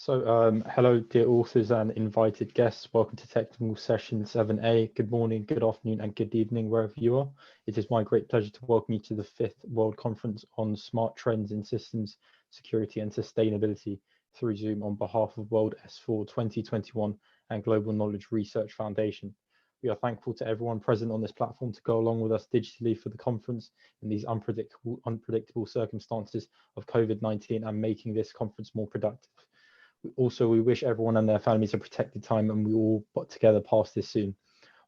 Hello, dear authors and invited guests. Welcome to Technical Session 7A. Good morning, good afternoon, and good evening, wherever you are. It is my great pleasure to welcome you to the 5th World Conference on Smart Trends in Systems, Security and Sustainability through Zoom on behalf of WS4 2021 and Global Knowledge Research Foundation. We are thankful to everyone present on this platform to go along with us digitally for the conference in these unpredictable circumstances of COVID-19 and making this conference more productive. Also, we wish everyone and their families a protected time and we all but together pass this soon.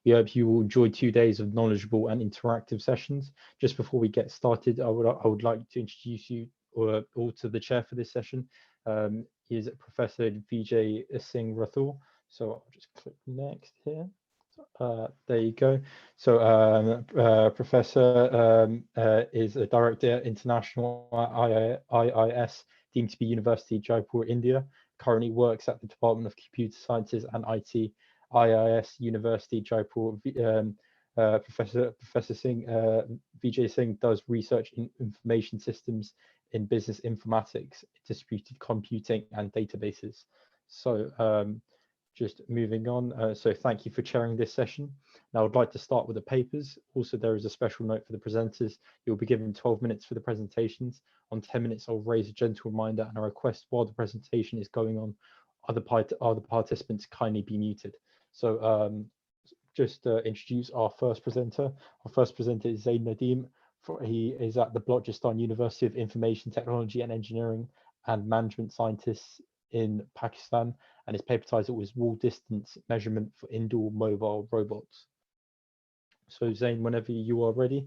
We hope you will enjoy 2 days of knowledgeable and interactive sessions. Just before we get started, I would like to introduce you all to the chair for this session. He is Professor Vijay Singh Rathore. So I'll just click next here. There you go. So Professor is a Director International IIS, deemed to be University Jaipur, India. Currently works at the Department of Computer Sciences and IT, IIS University Jaipur. Professor Singh, Vijay Singh does research in information systems in business informatics, distributed computing and databases. So just moving on, so thank you for chairing this session. Now I'd like to start with the papers. Also, there is a special note for the presenters. You'll be given 12 minutes for the presentations. On 10 minutes, I'll raise a gentle reminder and a request while the presentation is going on, other participants kindly be muted. So just introduce our first presenter. Our first presenter is Zain Nadeem. He is at the Balochistan University of Information Technology and Engineering and Management Scientists in Pakistan, and his paper title is Wall Distance Measurement for Indoor Mobile Robots. So Zain, whenever you are ready.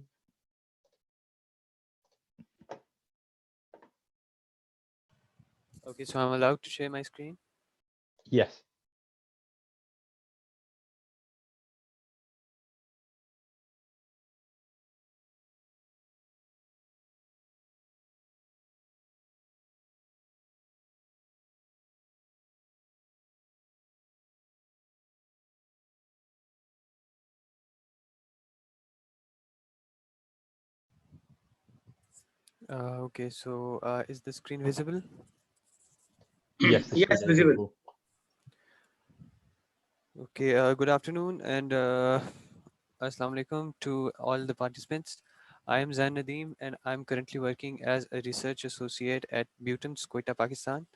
Okay, so I'm allowed to share my screen? Yes. Okay, so is the screen visible? Yes, the screen is visible. Okay, good afternoon and Assalamu alaikum to all the participants. I am Zain Nadeem and I'm currently working as a research associate at Butams, Quetta, Pakistan.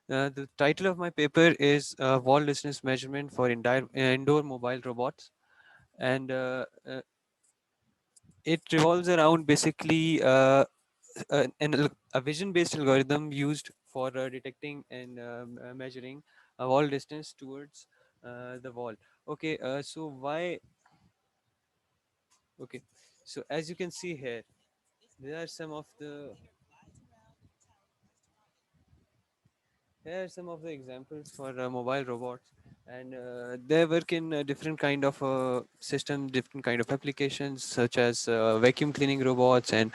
The title of my paper is Wall Distance Measurement for Indoor Mobile Robots, and it revolves around basically a vision-based algorithm used for detecting and measuring a wall distance towards the wall. Okay, so why? Okay, so as you can see here, there are some of the here are some of the examples for mobile robots, and they work in a different kind of system, different kind of applications, such as vacuum cleaning robots and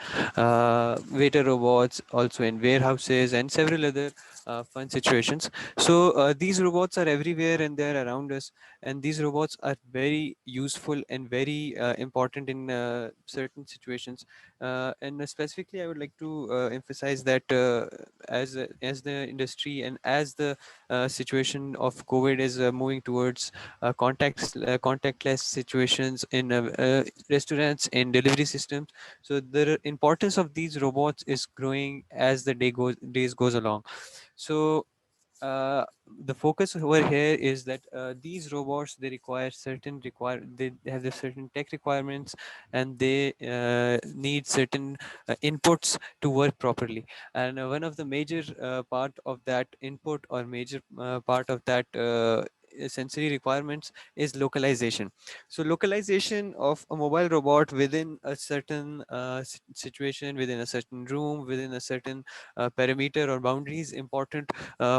waiter robots, also in warehouses and several other fun situations. So these robots are everywhere and they're around us, and these robots are very useful and very important in certain situations. And specifically, I would like to emphasize that as the industry and as the situation of COVID is moving towards contactless situations in restaurants and delivery systems, so the importance of these robots is growing as the days goes along. So the focus over here is that these robots, they they have the certain tech requirements, and they need certain inputs to work properly. And one of the major part of that input, or major part of that sensory requirements, is localization. So localization of a mobile robot within a certain situation, within a certain room, within a certain perimeter or boundaries, important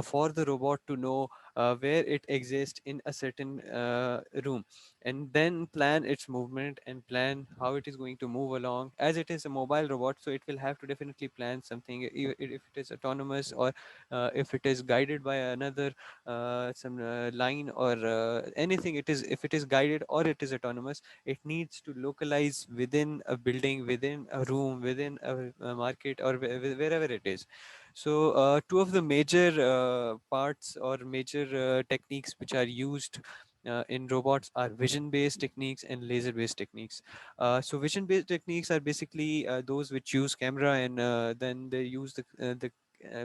for the robot to know where it exists in a certain room, and then plan its movement and plan how it is going to move along. As it is a mobile robot, so it will have to definitely plan something, if it is autonomous, or if it is guided by another some line, or anything. It is, if it is guided or it is autonomous, it needs to localize within a building, within a room, within a market, or wherever it is. So two of the major parts or major techniques which are used in robots are vision based techniques and laser based techniques. So vision based techniques are basically those which use camera, and then they use the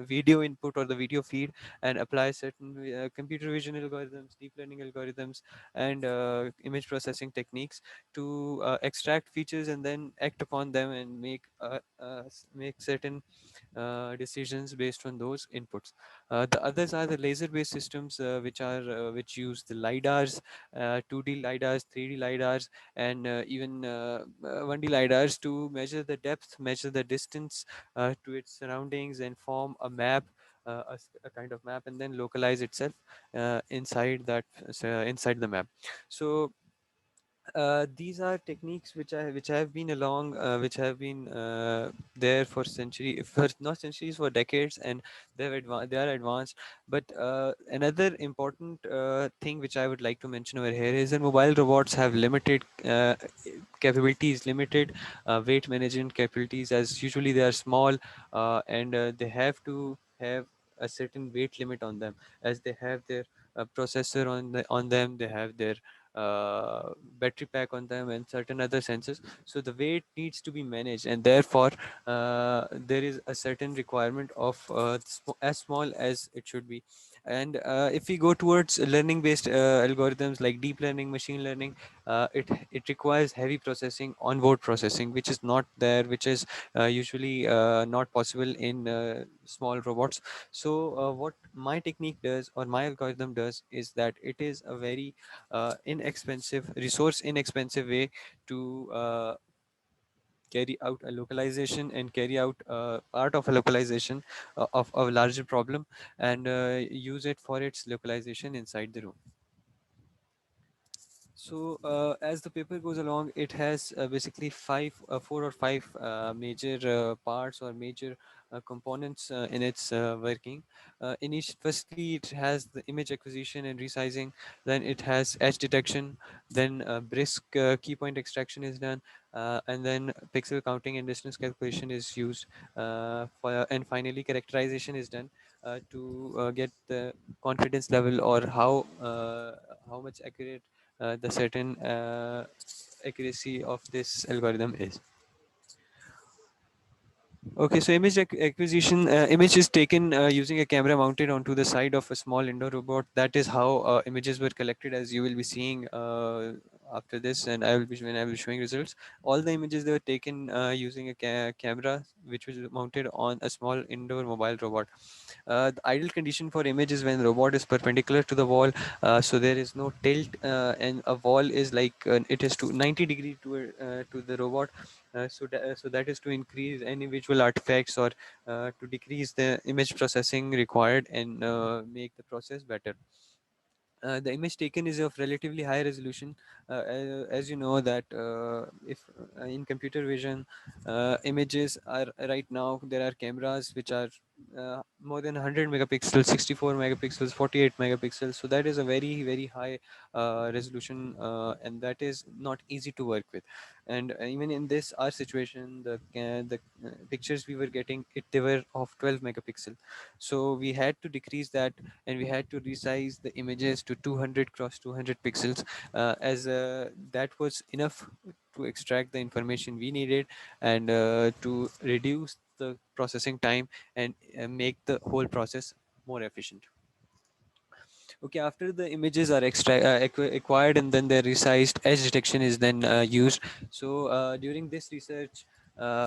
video input or the video feed and apply certain computer vision algorithms, deep learning algorithms, and image processing techniques to extract features and then act upon them and make certain decisions based on those inputs. The others are the laser-based systems, which use the lidars, 2D lidars, 3D lidars, and even 1D lidars to measure the depth, measure the distance to its surroundings, and form a map. A kind of map, and then localize itself inside the map. So these are techniques which have been along which have been there for for not centuries, for decades, and they are advanced. But another important thing which I would like to mention over here is that mobile robots have limited capabilities, limited weight management capabilities, as usually they are small, and they have to have a certain weight limit on them, as they have their processor on them, they have their battery pack on them, and certain other sensors. So the weight needs to be managed, and therefore there is a certain requirement of as small as it should be. And if we go towards learning based algorithms like deep learning, machine learning, it requires heavy processing, onboard processing, which is not there, which is usually not possible in small robots. So what my technique does, or my algorithm does, is that it is a very resource inexpensive way to carry out a localization and carry out part of a localization of a larger problem, and use it for its localization inside the room. So, as the paper goes along, it has basically four or five major parts or major components in its working. Firstly, it has the image acquisition and resizing. Then it has edge detection. Then brisk key point extraction is done, and then pixel counting and distance calculation is used. And finally, characterization is done to get the confidence level, or how much accurate the certain accuracy of this algorithm is. Okay, so acquisition, image is taken using a camera mounted onto the side of a small indoor robot. That is how images were collected, as you will be seeing after this, and when I will be showing results. All the images, they were taken using a camera which was mounted on a small indoor mobile robot. The ideal condition for image is when the robot is perpendicular to the wall, so there is no tilt, and a wall is like it is to 90 degree to the robot. So that is to increase any visual artifacts, or to decrease the image processing required, and make the process better. The image taken is of relatively high resolution, as you know that if in computer vision, images are right now, there are cameras which are more than 100 megapixels, 64 megapixels, 48 megapixels. So that is a very high resolution, and that is not easy to work with. And even in this our situation, the pictures we were getting, they were of 12 megapixel. So we had to decrease that, and we had to resize the images to 200 cross 200 pixels, as that was enough to extract the information we needed, and to reduce the processing time, and make the whole process more efficient. Okay, after the images are acquired and then they're resized, edge detection is then used. So during this research,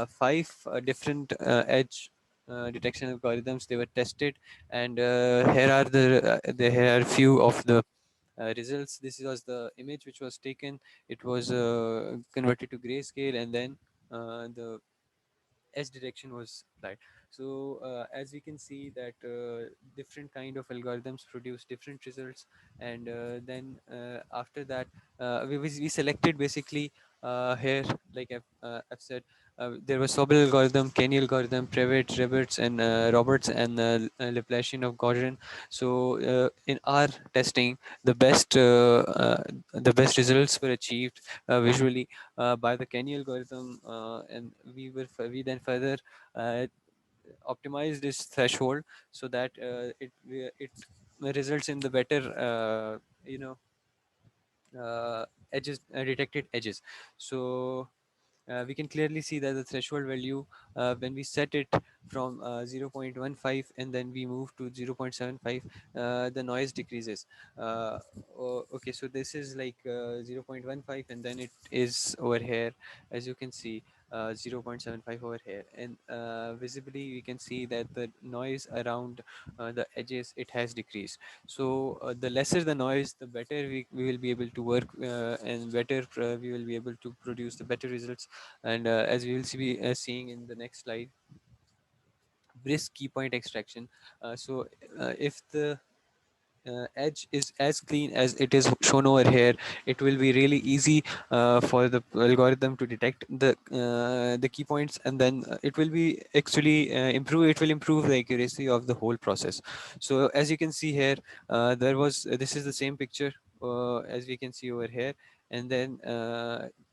five different edge detection algorithms, they were tested, and here are few of the results. This was the image which was taken. It was converted to grayscale, and then the edge detection was applied. So as we can see that different kind of algorithms produce different results, and then after that we selected basically here, like I've said, there was Sobel algorithm, Kenny algorithm, Previtt, Roberts, and Roberts, and Laplacian of Gaussian. So in our testing, the best results were achieved visually by the Kenny algorithm, and we then further uh, optimize this threshold so that it results in the better you know edges, detected edges. So we can clearly see that the threshold value, when we set it from 0.15 and then we move to 0.75, the noise decreases. Okay, so this is like 0.15, and then it is over here, as you can see, 0.75 over here, and visibly we can see that the noise around the edges, it has decreased. So the lesser the noise, the better we will be able to work, and better we will be able to produce the better results. And as we will see, seeing in the next slide, brisk key point extraction. If the edge is as clean as it is shown over here, it will be really easy for the algorithm to detect the key points, and then it will be actually improve, it will improve the accuracy of the whole process. So as you can see here, there was this is the same picture as we can see over here, and then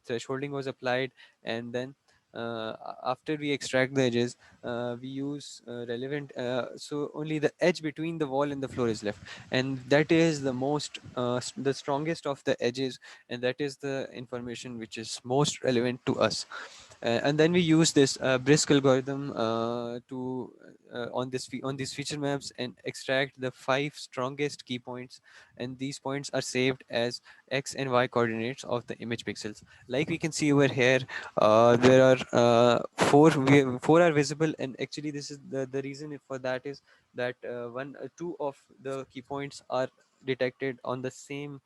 thresholding was applied, and then after we extract the edges, we use relevant, so only the edge between the wall and the floor is left, and that is the most the strongest of the edges, and that is the information which is most relevant to us. And then we use this brisk algorithm on these feature maps and extract the 5 strongest key points, and these points are saved as x and y coordinates of the image pixels. Like we can see over here, there are four are visible, and actually this is the reason for that is that two of the key points are detected on the same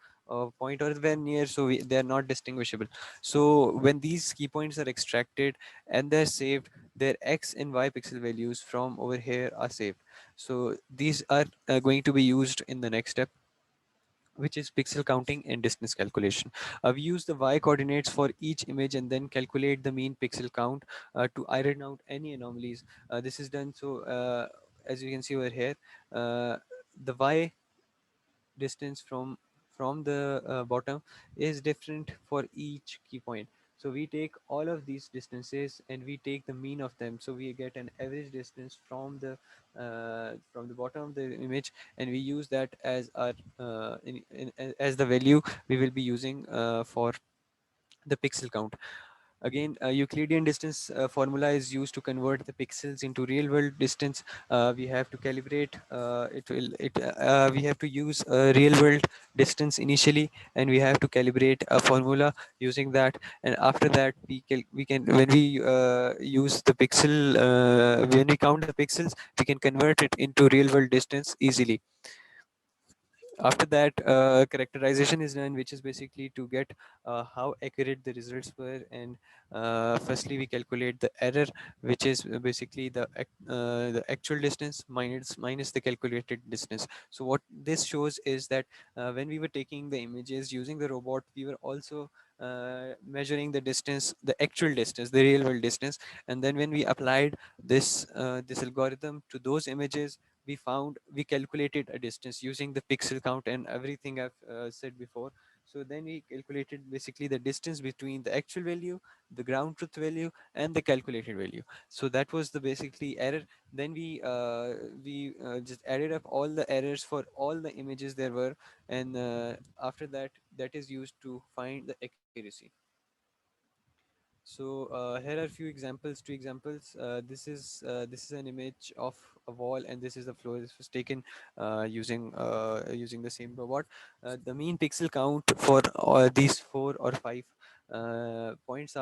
point or very near, so they are not distinguishable. So when these key points are extracted and they're saved, their x and y pixel values from over here are saved. So these are going to be used in the next step, which is pixel counting and distance calculation. We use the y coordinates for each image and then calculate the mean pixel count to iron out any anomalies. This is done so, as you can see over here, the y distance from the bottom is different for each key point. So we take all of these distances and we take the mean of them, so we get an average distance from the bottom of the image, and we use that as our as the value we will be using for the pixel count. Again, Euclidean distance formula is used to convert the pixels into real world distance. We have to calibrate we have to use a real world distance initially, and we have to calibrate a formula using that. And after that, we can, when we use the pixel, when we count the pixels, we can convert it into real world distance easily. After that, characterization is done, which is basically to get how accurate the results were. And firstly, we calculate the error, which is basically the actual distance minus the calculated distance. So what this shows is that when we were taking the images using the robot, we were also measuring the distance, the actual distance, the real world distance. And then when we applied this algorithm to those images, we calculated a distance using the pixel count and everything I've said before. So then we calculated basically the distance between the actual value, the ground truth value, and the calculated value. So that was the basically error. Then we just added up all the errors for all the images there were, and after that, that is used to find the accuracy. So here are a few examples, two examples. This is an image of a wall, and this is the floor. This was taken using the same robot. The mean pixel count for these 4 or 5 points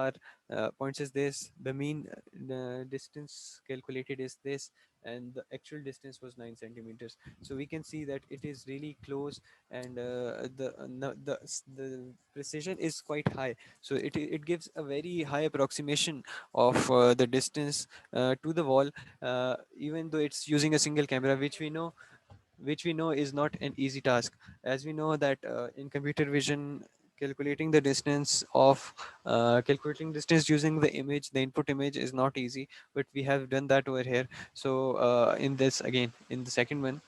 is this. The mean distance calculated is this, and the actual distance was 9 centimeters. So we can see that it is really close, and the precision is quite high. So it gives a very high approximation of the distance to the wall, even though it's using a single camera, which we know is not an easy task. As we know that in computer vision, calculating distance using the input image is not easy, but we have done that over here. So in this, again, in the second one,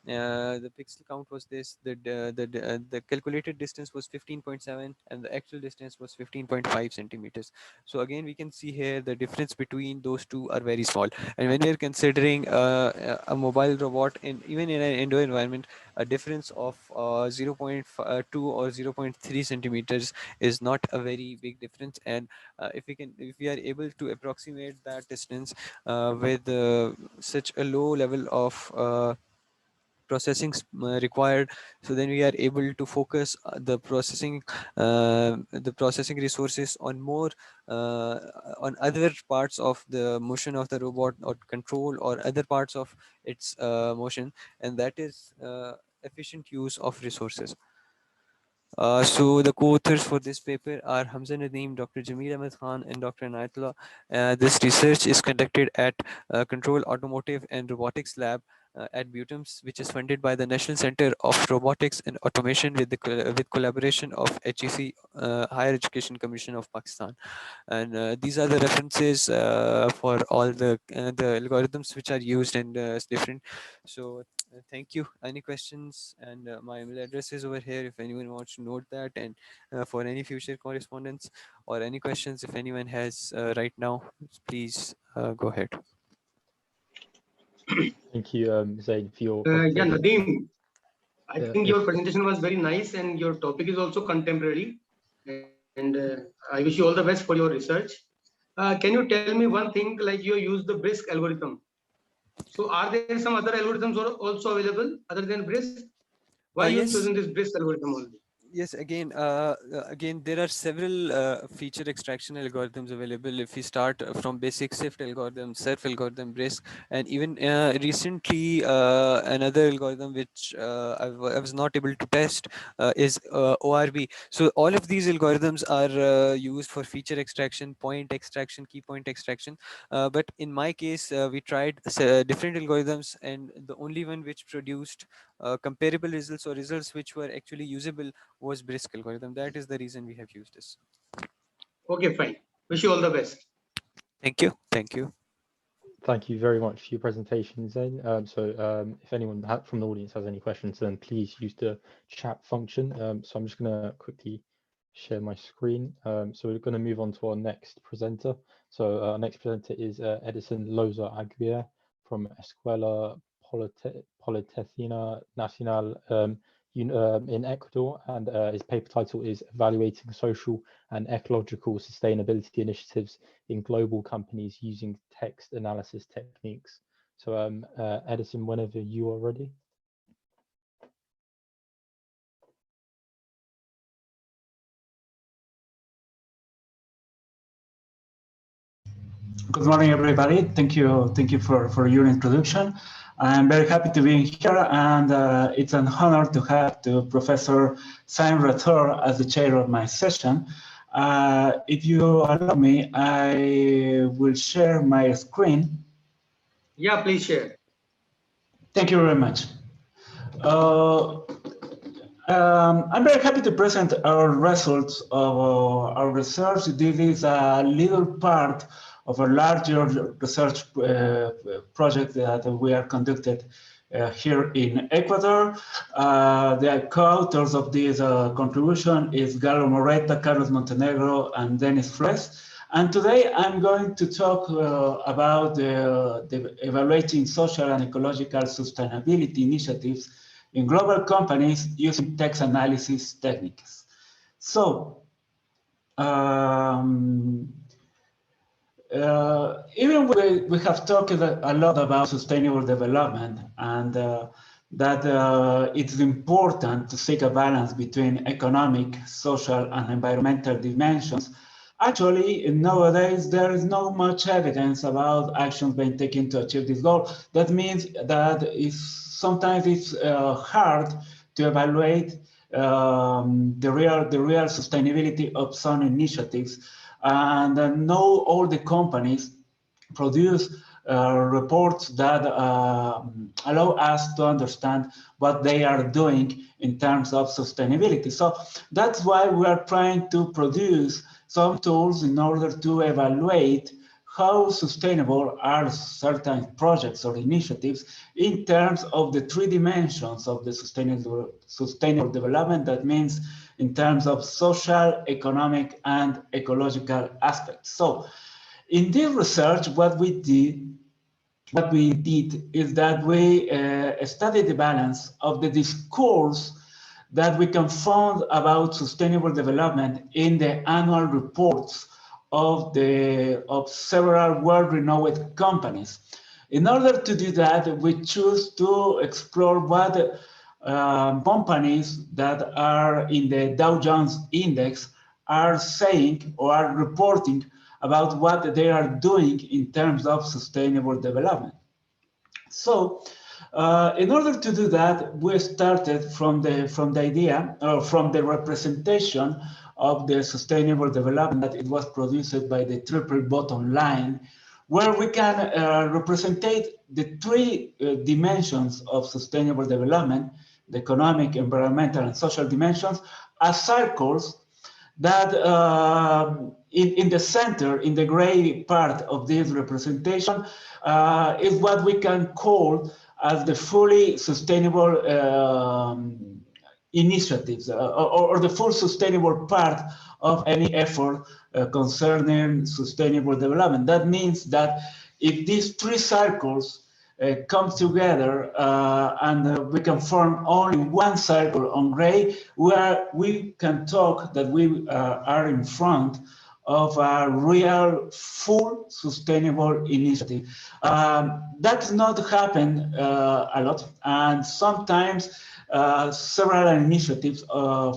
The pixel count was this, the calculated distance was 15.7 and the actual distance was 15.5 centimeters. So again, we can see here the difference between those two are very small. And when we are considering a mobile robot in even in an indoor environment, a difference of 0.2 or 0.3 centimeters is not a very big difference. And if we are able to approximate that distance with such a low level of required, so then we are able to focus the processing resources on more uh, on other parts of the motion of the robot or control or other parts of its motion, and that is efficient use of resources. So the co-authors for this paper are Hamza Nadeem, Dr. Jamil Ahmed Khan, and Dr. Anayatullah. This research is conducted at Control Automotive and Robotics Lab at BUTEMS, which is funded by the National Center of Robotics and Automation with with collaboration of HEC, Higher Education Commission of Pakistan. And these are the references for all the algorithms which are used, and it's different. So thank you. Any questions? And my email address is over here if anyone wants to note that, and for any future correspondence or any questions if anyone has right now, please go ahead. Thank you, Zaid, for your Yeah, presentation. Nadeem, I think If your presentation was very nice and your topic is also contemporary. And I wish you all the best for your research. Can you tell me one thing, like you use the BRISC algorithm? So are there some other algorithms also available other than BRISC? Why you Yes. chosen this BRISC algorithm only? Yes, again, there are several feature extraction algorithms available. If we start from basic SIFT algorithm, SERF algorithm, BRISC, and even recently another algorithm which I was not able to test is ORB. So all of these algorithms are used for feature extraction, point extraction, key point extraction. But in my case, we tried different algorithms, and the only one which produced comparable results or results which were actually usable was brisk algorithm. That is the reason we have used this. Okay, fine. Wish you all the best. Thank you. Thank you. Thank you very much for your presentation, Zain. If anyone from the audience has any questions, then please use the chat function. So I'm just going to quickly share my screen. So we're going to move on to our next presenter. So our next presenter is Edison Loza Aguirre from Escuela Politécnica Nacional in Ecuador, and his paper title is Evaluating Social and Ecological Sustainability Initiatives in Global Companies Using Text Analysis Techniques. So Edison, whenever you are ready. Good morning, everybody. Thank you for your introduction. I'm very happy to be here, and it's an honor to have Professor Sam Rathor as the chair of my session. If you allow me, I will share my screen. Yeah, please share. Thank you very much. I'm very happy to present our results of our research. This is a little part of a larger research project that we are conducted here in Ecuador. The co-authors of this contribution is Galo Moreta, Carlos Montenegro, and Dennis Flores. And today I'm going to talk about the evaluating social and ecological sustainability initiatives in global companies using text analysis techniques. So, even we have talked a lot about sustainable development and that it's important to seek a balance between economic, social, and environmental dimensions. Actually, nowadays, there is not much evidence about actions being taken to achieve this goal. That means that sometimes it's hard to evaluate the real sustainability of some initiatives, and know all the companies produce reports that allow us to understand what they are doing in terms of sustainability. So that's why we are trying to produce some tools in order to evaluate how sustainable are certain projects or initiatives in terms of the three dimensions of the sustainable development. That means in terms of social, economic, and ecological aspects. So in this research, what we did is that we studied the balance of the discourse that we can find about sustainable development in the annual reports of several world-renowned companies. In order to do that, we choose to explore what companies that are in the Dow Jones Index are saying or are reporting about what they are doing in terms of sustainable development. So, in order to do that, we started from the idea or from the representation of the sustainable development that it was produced by the triple bottom line, where we can represent the three dimensions of sustainable development, the economic, environmental, and social dimensions, as circles that in the center, in the gray part of this representation, is what we can call as the fully sustainable initiatives or the full sustainable part of any effort concerning sustainable development. That means that if these three circles come together and we can form only one circle on gray, where we can talk that we are in front of a real full sustainable initiative. That's not happen a lot, and sometimes several initiatives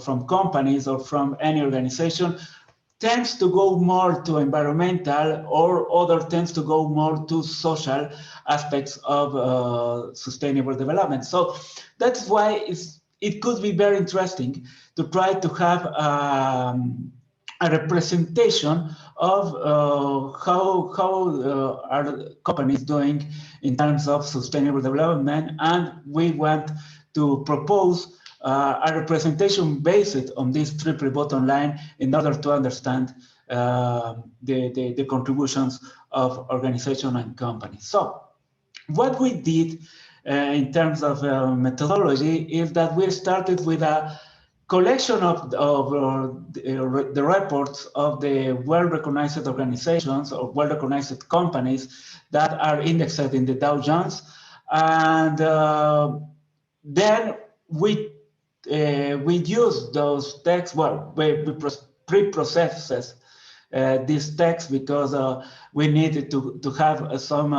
from companies or from any organization tends to go more to environmental, or other tends to go more to social aspects of sustainable development. So that's why it could be very interesting to try to have a representation of how are companies doing in terms of sustainable development, and we want to propose a representation based on this triple bottom line in order to understand the contributions of organizations and companies. So what we did in terms of methodology is that we started with a collection of the reports of the well-recognized organizations or well-recognized companies that are indexed in the Dow Jones, and then we use those texts. Well, we pre-process this text because we needed to have some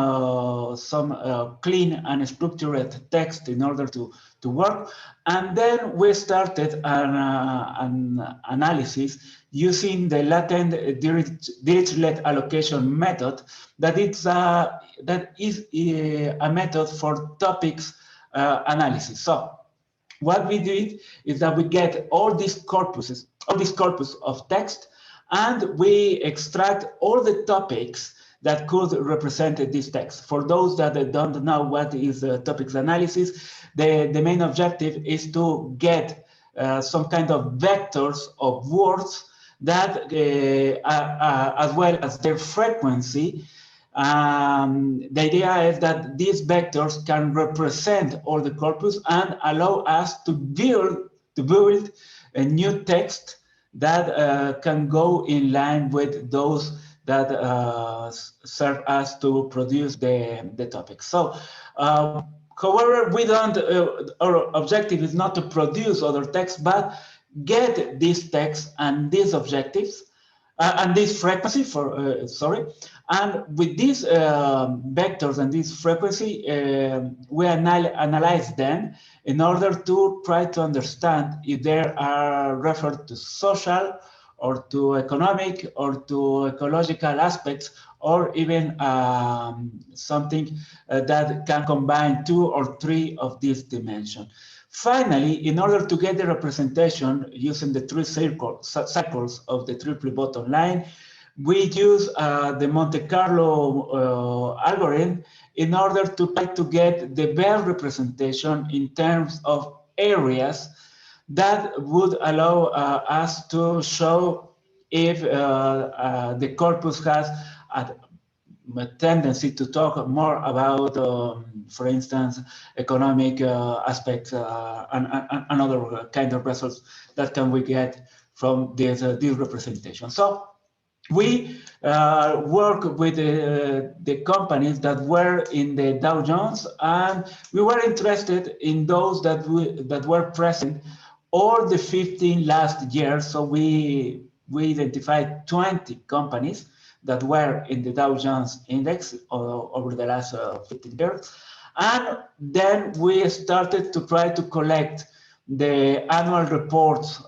clean and structured text in order to work. And then we started an analysis using the latent Dirichlet allocation method. That is a method for topics analysis. So what we did is that we get all this corpus of text, and we extract all the topics that could represent this text. For those that don't know what is topics analysis, the main objective is to get some kind of vectors of words that, as well as their frequency. The idea is that these vectors can represent all the corpus and allow us to build a new text that can go in line with those that serve us to produce the topic. So, however, we don't. Our objective is not to produce other texts, but get these texts and these objectives and this frequency for sorry. And with these vectors and this frequency, we analyze them in order to try to understand if they are referred to social or to economic or to ecological aspects, or even something that can combine two or three of these dimensions. Finally, in order to get the representation using the three circles of the triple bottom line, we use the Monte Carlo algorithm in order to try to get the best representation in terms of areas that would allow us to show if the corpus has tendency to talk more about, for instance, economic aspects and other kind of results that can we get from this representation. So we work with the companies that were in the Dow Jones, and we were interested in those that were present all the 15 last years. So we identified 20 companies that were in the Dow Jones index over the last 15 years. And then we started to try to collect the annual reports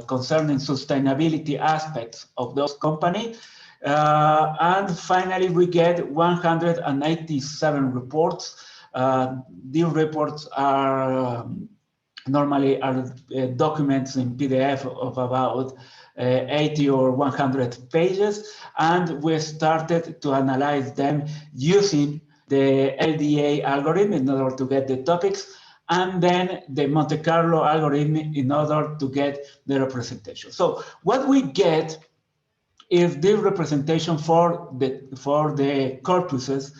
concerning sustainability aspects of those companies. And finally, we get 187 reports. These reports are normally documents in PDF of about 80 or 100 pages, and we started to analyze them using the LDA algorithm in order to get the topics, and then the Monte Carlo algorithm in order to get the representation. So what we get is this representation for the corpuses,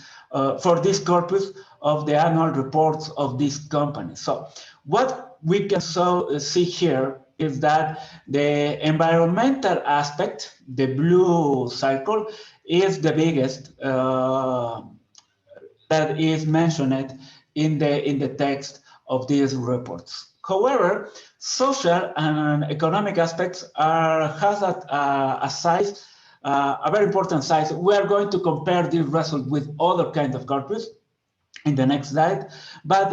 for this corpus of the annual reports of these companies. So what we can see here is that the environmental aspect, the blue circle, is the biggest that is mentioned in the text of these reports. However, social and economic aspects has a size, a very important size. We are going to compare this result with other kinds of corpus in the next slide. But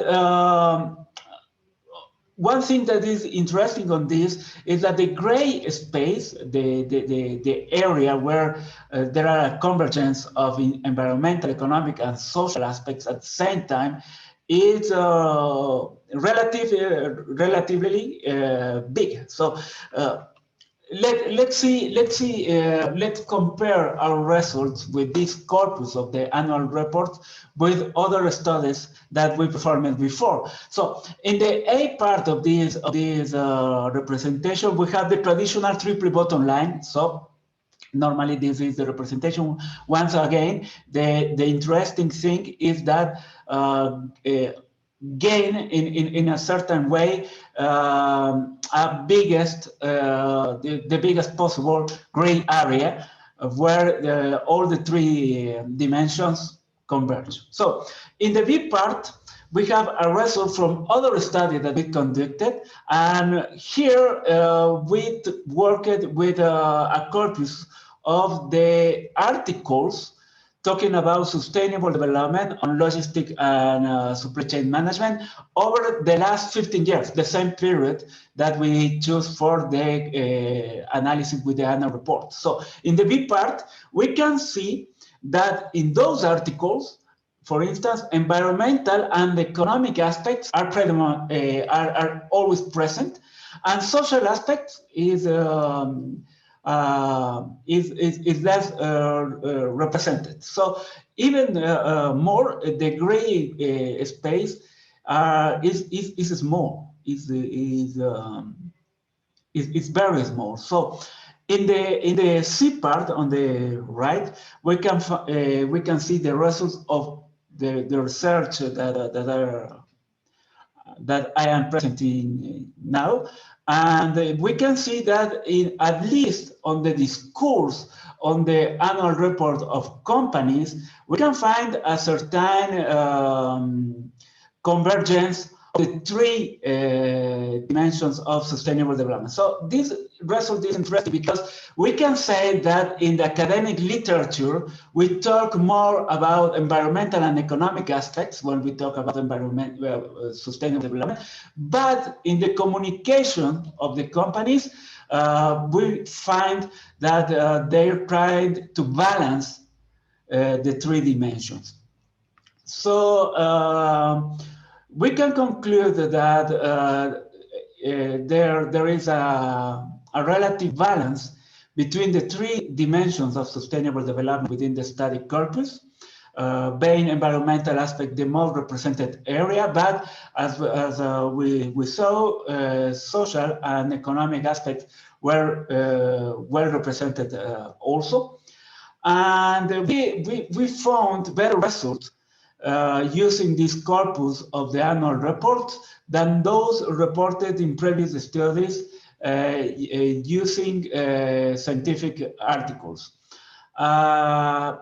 one thing that is interesting on this is that the gray space, the area where there are a convergence of environmental, economic, and social aspects at the same time, is relatively big. So let's compare our results with this corpus of the annual report with other studies that we performed before. So in the A part of this representation, we have the traditional triple bottom line. So normally this is the representation. Once again, the interesting thing is that gain in a certain way the biggest possible gray area where all the three dimensions converge. So in the B part, we have a result from other studies that we conducted, and here we worked with a corpus of the articles talking about sustainable development on logistic and supply chain management over the last 15 years, the same period that we choose for the analysis with the annual report. So in the B part, we can see that in those articles, for instance, environmental and economic aspects are always present, and social aspects is less represented. So even more, the gray space is small. Is very small. So in the C part on the right, we can see the results of the research that I am presenting now. And we can see that at least on the discourse on the annual report of companies, we can find a certain convergence of the three dimensions of sustainable development. So this result is interesting because we can say that in the academic literature, we talk more about environmental and economic aspects when we talk about sustainable development, but in the communication of the companies, we find that they're trying to balance the three dimensions. So we can conclude that there is a relative balance between the three dimensions of sustainable development within the study corpus, being environmental aspect the most represented area, but as we saw, social and economic aspects were well represented also. And we found better results using this corpus of the annual reports than those reported in previous studies using scientific articles.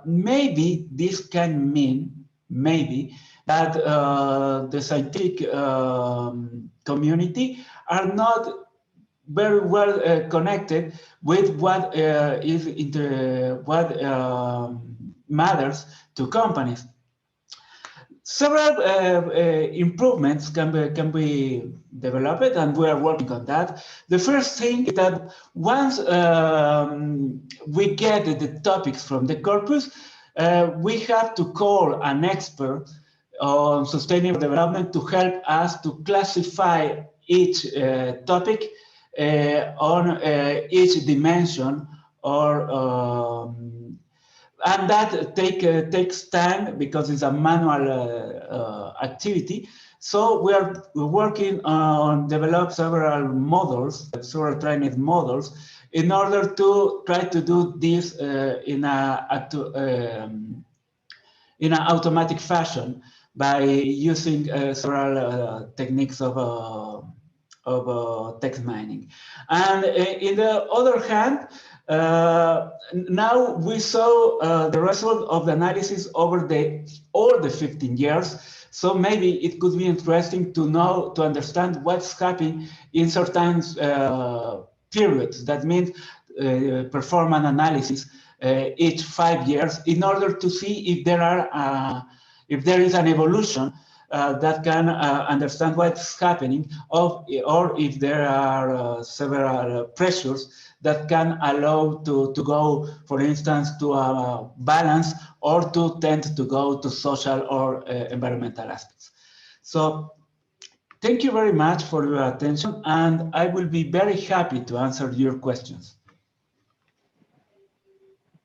Maybe this can mean, maybe, that the scientific community are not very well connected with what matters to companies. Several improvements can be developed, and we are working on that. The first thing is that once we get the topics from the corpus, we have to call an expert on sustainable development to help us to classify each topic on each dimension, or and that takes time because it's a manual activity. So we are working on develop several models, several trained models, in order to try to do this in an automatic fashion by using several techniques of text mining. And in the other hand, now we saw the result of the analysis over all the 15 years. So maybe it could be interesting to know, to understand what's happening in certain periods. That means perform an analysis each 5 years in order to see if there is an evolution that can understand what's happening, or if there are several pressures that can allow to go, for instance, to a balance, or to tend to go to social or environmental aspects. So thank you very much for your attention, and I will be very happy to answer your questions.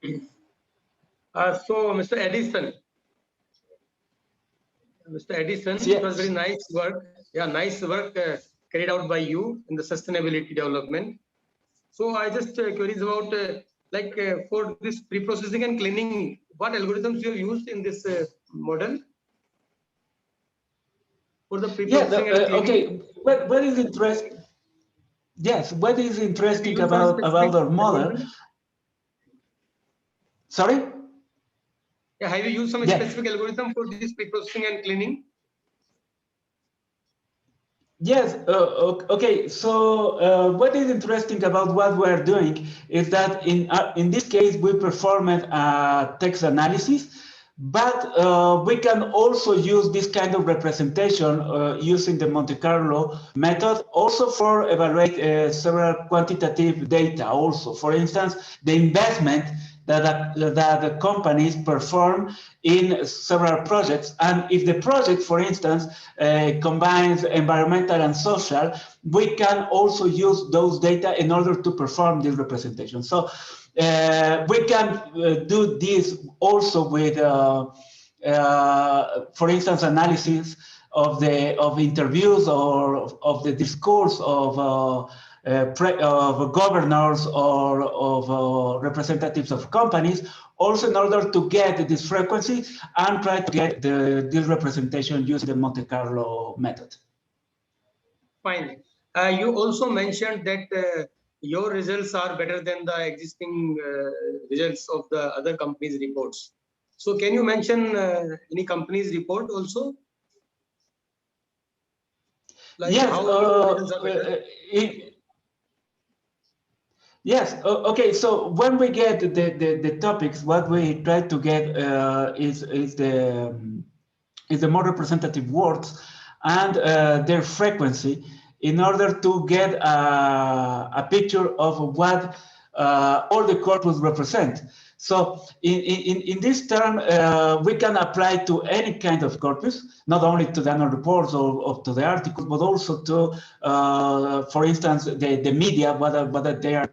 So, Mr. Edison, Yes. it was very nice work. Yeah, nice work carried out by you in the sustainability development. So I just queries about for this pre-processing and cleaning, what algorithms you have used in this model for the pre-processing and cleaning? Okay. What is interesting? Yes, what is interesting about our model? Algorithm? Sorry? Yeah, have you used some Yeah. specific algorithm for this pre-processing and cleaning? Yes, okay. So what is interesting about what we're doing is that in this case, we performed a text analysis, but we can also use this kind of representation using the Monte Carlo method also for evaluate several quantitative data also. For instance, the investment that the companies perform in several projects. And if the project, for instance, combines environmental and social, we can also use those data in order to perform this representation. So we can do this also with, for instance, analysis of interviews or of the discourse of governors or of representatives of companies, also in order to get this frequency and try to get this representation using the Monte Carlo method. Fine. You also mentioned that your results are better than the existing results of the other companies' reports. So can you mention any company's report also? Like Yes. how your results are better? Yes. Okay. So when we get the topics, what we try to get is the more representative words and their frequency in order to get a picture of what all the corpus represent. So in this term, we can apply to any kind of corpus, not only to the annual reports or to the articles, but also to, for instance, the media, what they are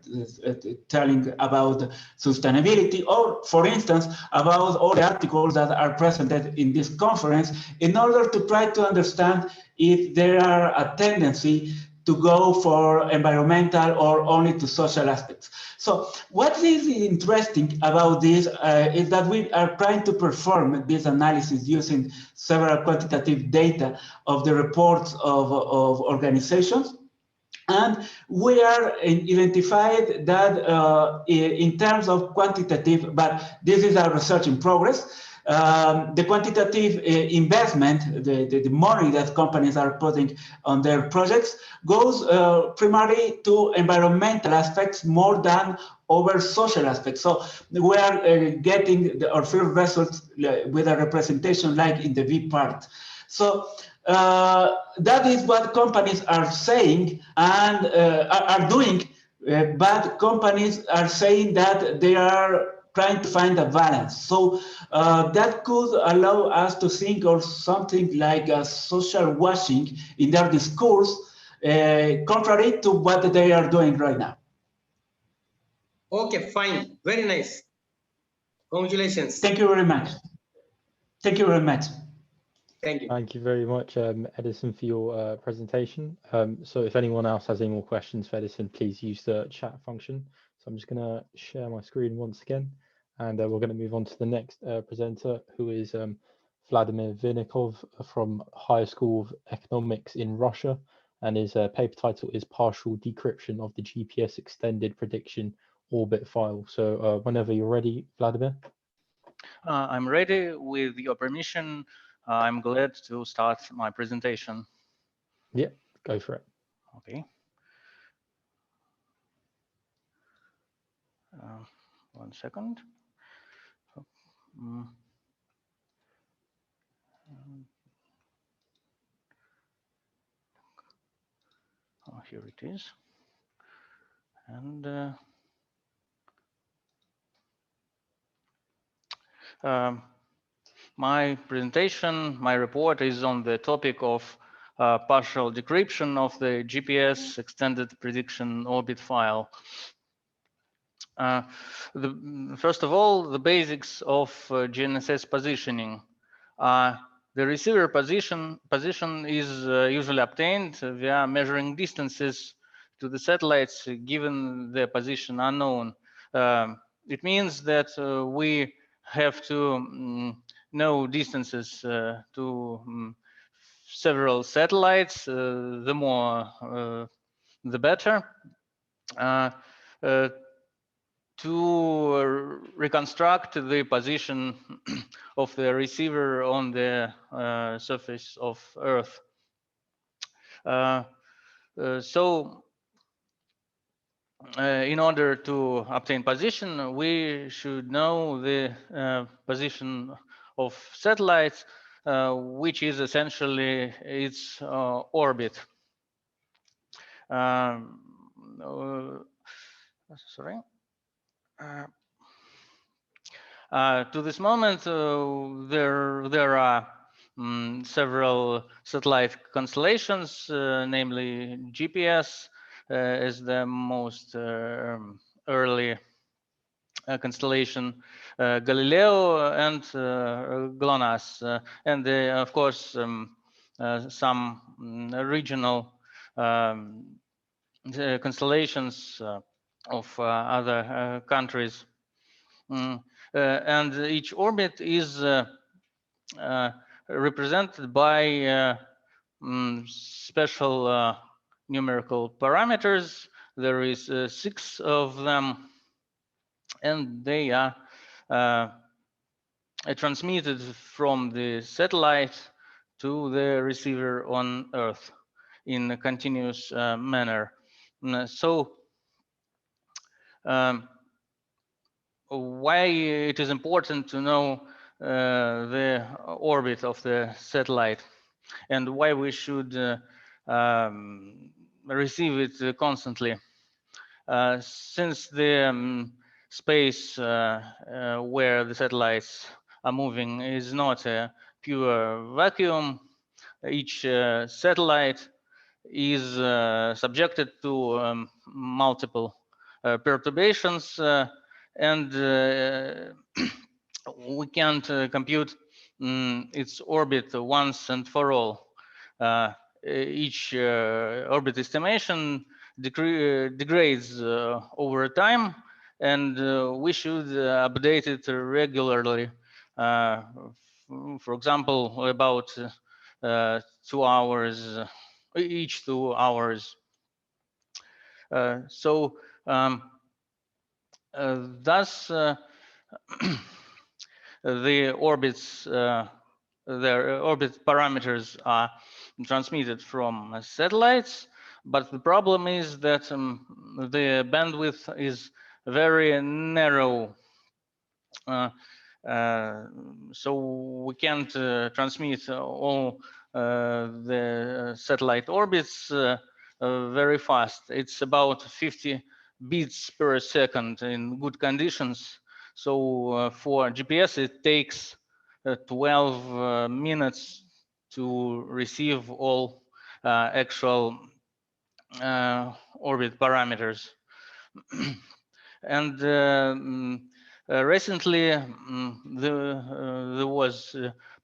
telling about sustainability, or, for instance, about all the articles that are presented in this conference, in order to try to understand if there are a tendency to go for environmental or only to social aspects. So what is interesting about this is that we are trying to perform this analysis using several quantitative data of the reports of organizations. And we are identified that in terms of quantitative, but this is our research in progress, the quantitative investment, the money that companies are putting on their projects goes primarily to environmental aspects more than over social aspects. So we are getting our field results with a representation like in the V part. So that is what companies are saying and are doing, but companies are saying that they are trying to find a balance. So that could allow us to think of something like a social washing in their discourse, contrary to what they are doing right now. Okay, fine. Very nice. Congratulations. Thank you very much. Thank you very much. Thank you. Thank you very much, Edison, for your presentation. So if anyone else has any more questions for Edison, please use the chat function. So I'm just going to share my screen once again, and we're going to move on to the next presenter, who is Vladimir Vinnikov from Higher School of Economics in Russia, and his paper title is Partial Decryption of the GPS Extended Prediction Orbit File. So whenever you're ready, Vladimir. I'm ready. With your permission, I'm glad to start my presentation. Yeah, go for it. Okay. One second. Oh, here it is. And my presentation, my report is on the topic of partial decryption of the GPS extended prediction orbit file. First of all, the basics of GNSS positioning. The receiver position is usually obtained via measuring distances to the satellites given their position unknown. It means that we have to know distances to several satellites. The more, the better. To reconstruct the position of the receiver on the surface of Earth. So in order to obtain position, we should know the position of satellites, which is essentially its orbit. Sorry. To this moment, there are several satellite constellations, namely GPS is the most early constellation, Galileo and GLONASS, and of course some regional constellations of other countries. And each orbit is represented by special numerical parameters. There is 6 of them, and they are transmitted from the satellite to the receiver on Earth in a continuous manner. So why it is important to know the orbit of the satellite and why we should receive it constantly. Since the space where the satellites are moving is not a pure vacuum, each satellite is subjected to multiple perturbations, and we can't compute its orbit once and for all. Each orbit estimation degrades over time, and we should update it regularly. For example, about 2 hours, each 2 hours. So thus the orbits, their orbit parameters are transmitted from satellites, but the problem is that the bandwidth is very narrow. So we can't transmit all the satellite orbits very fast. It's about 50 bits per second in good conditions. So for GPS, it takes 12 minutes to receive all actual orbit parameters. And recently, there was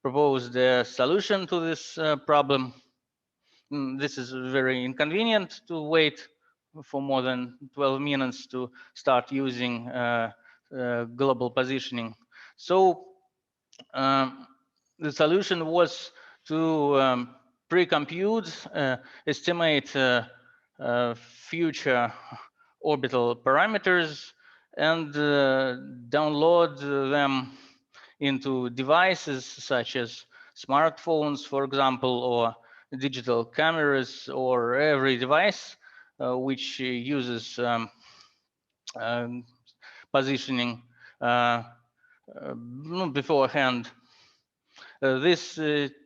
proposed a solution to this problem. This is very inconvenient to wait for more than 12 minutes to start using global positioning. So the solution was to pre-compute, estimate future orbital parameters, and download them into devices such as smartphones, for example, or digital cameras, or every device which uses positioning beforehand. This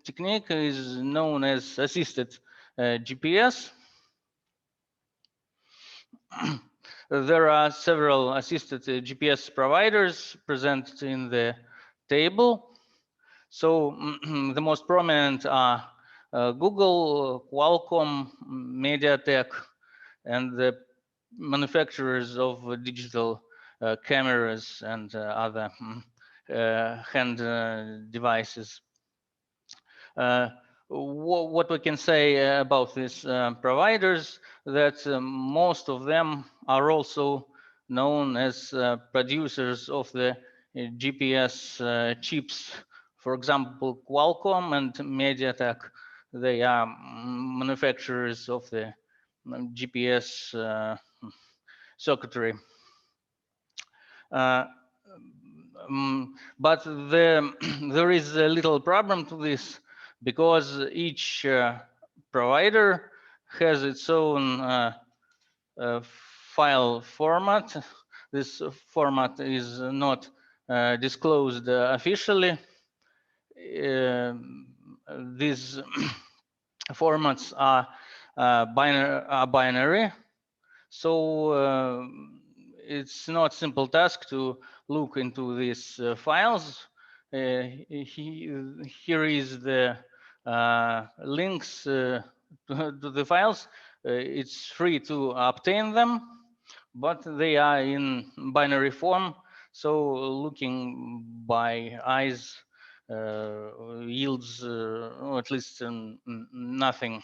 technique is known as assisted GPS. There are several assisted GPS providers presented in the table. So the most prominent are Google, Qualcomm, MediaTek, and the manufacturers of digital cameras and other hand devices. What we can say about these providers, that most of them are also known as producers of the GPS chips. For example, Qualcomm and MediaTek, they are manufacturers of the GPS circuitry. But there is a little problem to this, because each provider has its own file format. This format is not disclosed officially. These formats are binary, so it's not a simple task to look into these files. Here is the links to the files. It's free to obtain them, but they are in binary form, so looking by eyes yields at least nothing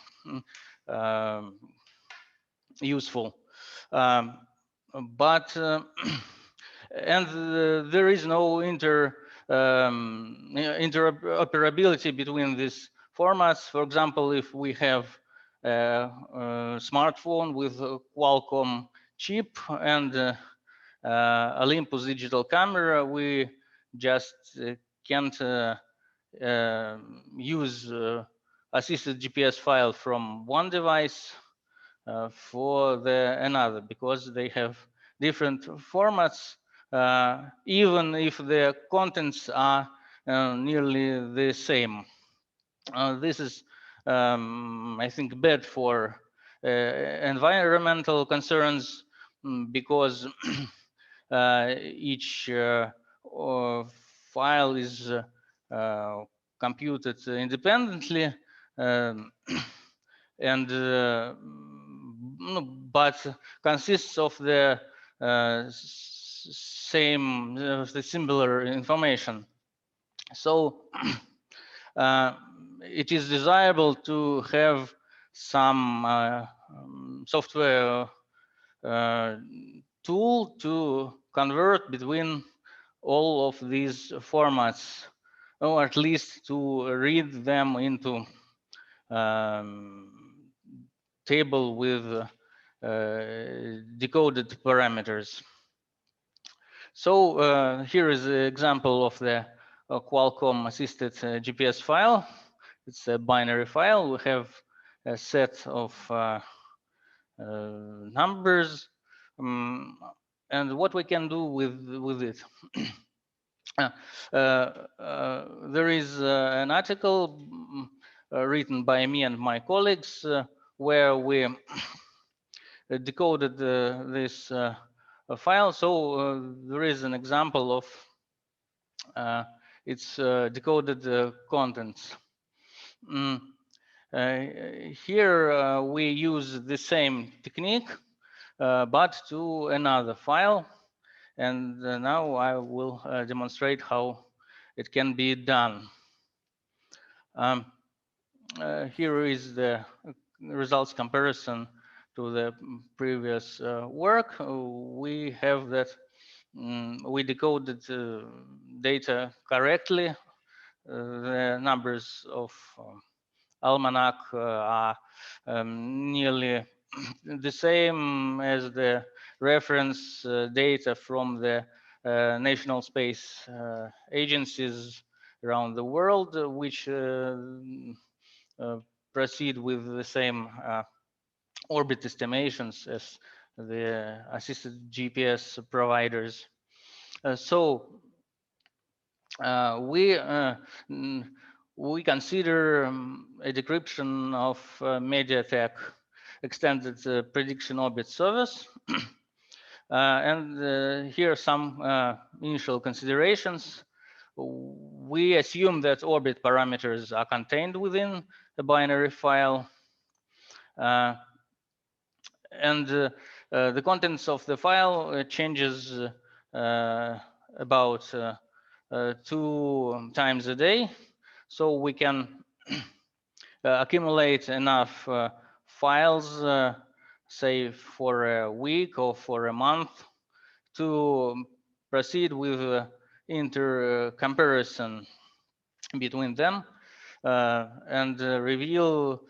useful. But and there is no interoperability between these formats. For example, if we have a smartphone with a Qualcomm chip and Olympus digital camera, we just can't use assisted GPS file from one device for another, because they have different formats, even if the contents are nearly the same. This is, I think, bad for environmental concerns, because each file is computed independently, and but consists of the same, the similar information. So it is desirable to have some software tool to convert between all of these formats, or at least to read them into table with decoded parameters. So here is an example of the Qualcomm assisted GPS file. It's a binary file. We have a set of numbers, and what we can do with it. There is an article written by me and my colleagues where we decoded this file. So there is an example of its decoded contents. Here we use the same technique, but to another file. And now I will demonstrate how it can be done. Here is the results comparison to the previous work. We have that we decoded data correctly. The numbers of almanac are nearly the same as the reference data from the national space agencies around the world, which proceed with the same orbit estimations as the assisted GPS providers. So we consider a decryption of MediaTek extended prediction orbit service. And here are some initial considerations. We assume that orbit parameters are contained within a binary file. And the contents of the file changes about 2 times a day. So we can accumulate enough files, say for a week or for a month, to proceed with inter-comparison between them and reveal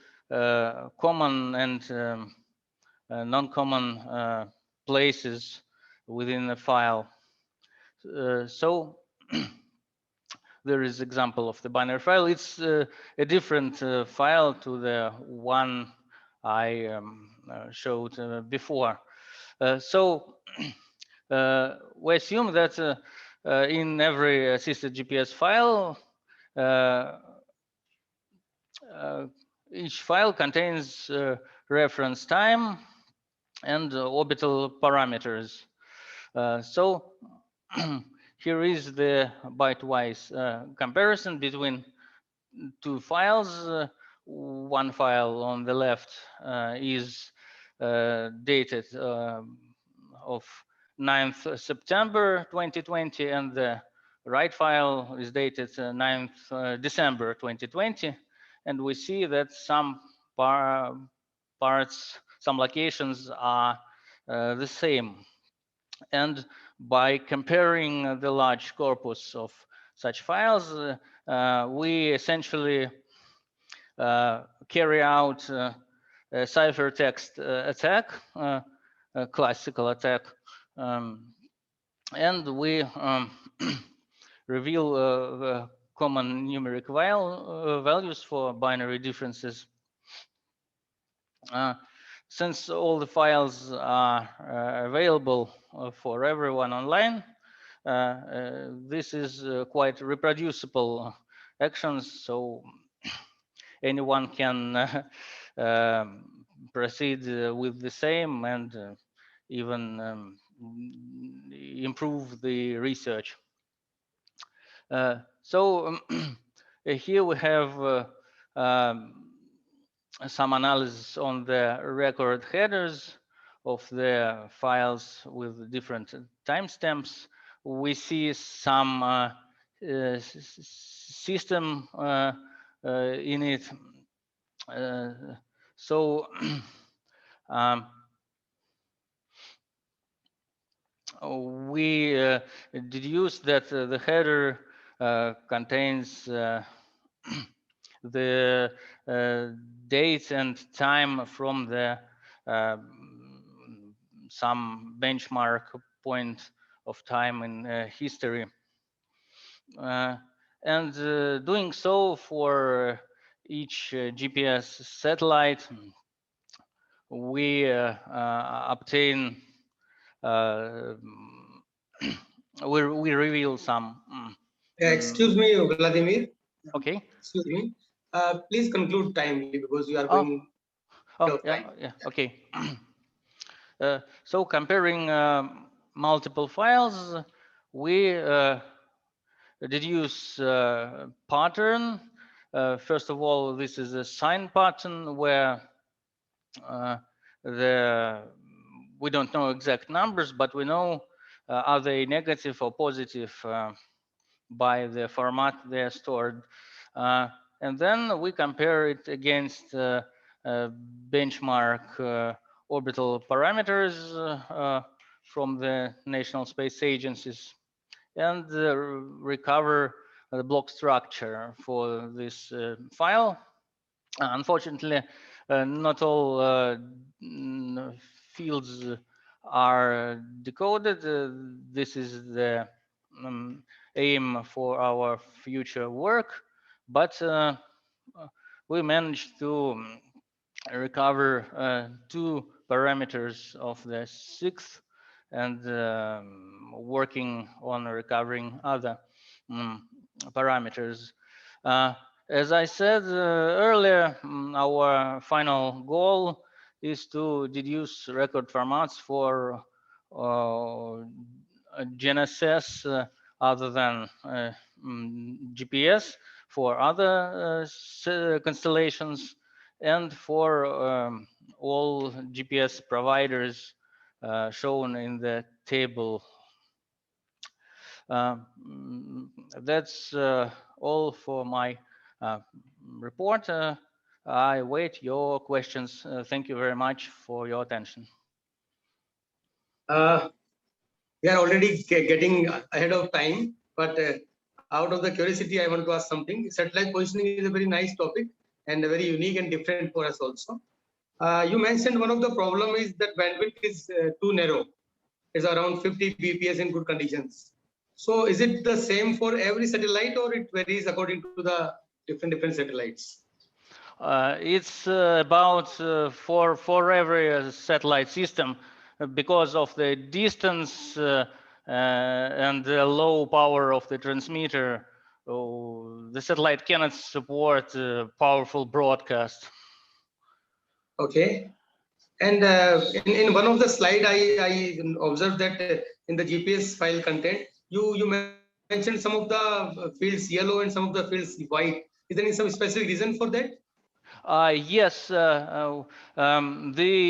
common and non-common places within the file. So there is example of the binary file. It's a different file to the one I showed before. So we assume that in every assisted GPS file, each file contains reference time and orbital parameters. So here is the byte-wise comparison between 2 files. One file on the left is dated of 9th September 2020, and the right file is dated 9th December 2020. And we see that some parts, some locations are the same. And by comparing the large corpus of such files, we essentially carry out a ciphertext attack, a classical attack, and we reveal the common numeric values for binary differences. Since all the files are available for everyone online, this is quite reproducible actions, so anyone can proceed with the same and even improve the research. So here we have some analysis on the record headers of the files with different timestamps. We see some system in it. So we deduce that the header contains the date and time from the some benchmark point of time in history. And doing so for each GPS satellite, we obtain we reveal some. Excuse me, Vladimir. Okay. Excuse me. Please conclude timely because you are going out of time. Yeah. Okay. So comparing multiple files, we deduce pattern. First of all, this is a sign pattern where we don't know exact numbers, but we know are they negative or positive by the format they're stored. And then we compare it against benchmark orbital parameters from the national space agencies and recover the block structure for this file. Unfortunately, not all fields are decoded. This is the aim for our future work, but we managed to recover 2 parameters of the 6th and working on recovering other parameters. As I said earlier, our final goal is to deduce record formats for GNSS other than GPS for other constellations and for all GPS providers shown in the table. That's all for my report. I await your questions. Thank you very much for your attention. We are already getting ahead of time, but out of the curiosity, I want to ask something. Satellite positioning is a very nice topic and very unique and different for us also. You mentioned one of the problem is that bandwidth is too narrow. It's around 50 bps in good conditions. So is it the same for every satellite or it varies according to the different satellites? It's about for every satellite system because of the distance and the low power of the transmitter. The satellite cannot support powerful broadcast. Okay. And in one of the slide, I observed that in the GPS file content, you mentioned some of the fields yellow and some of the fields white. Is there any some specific reason for that? Yes, the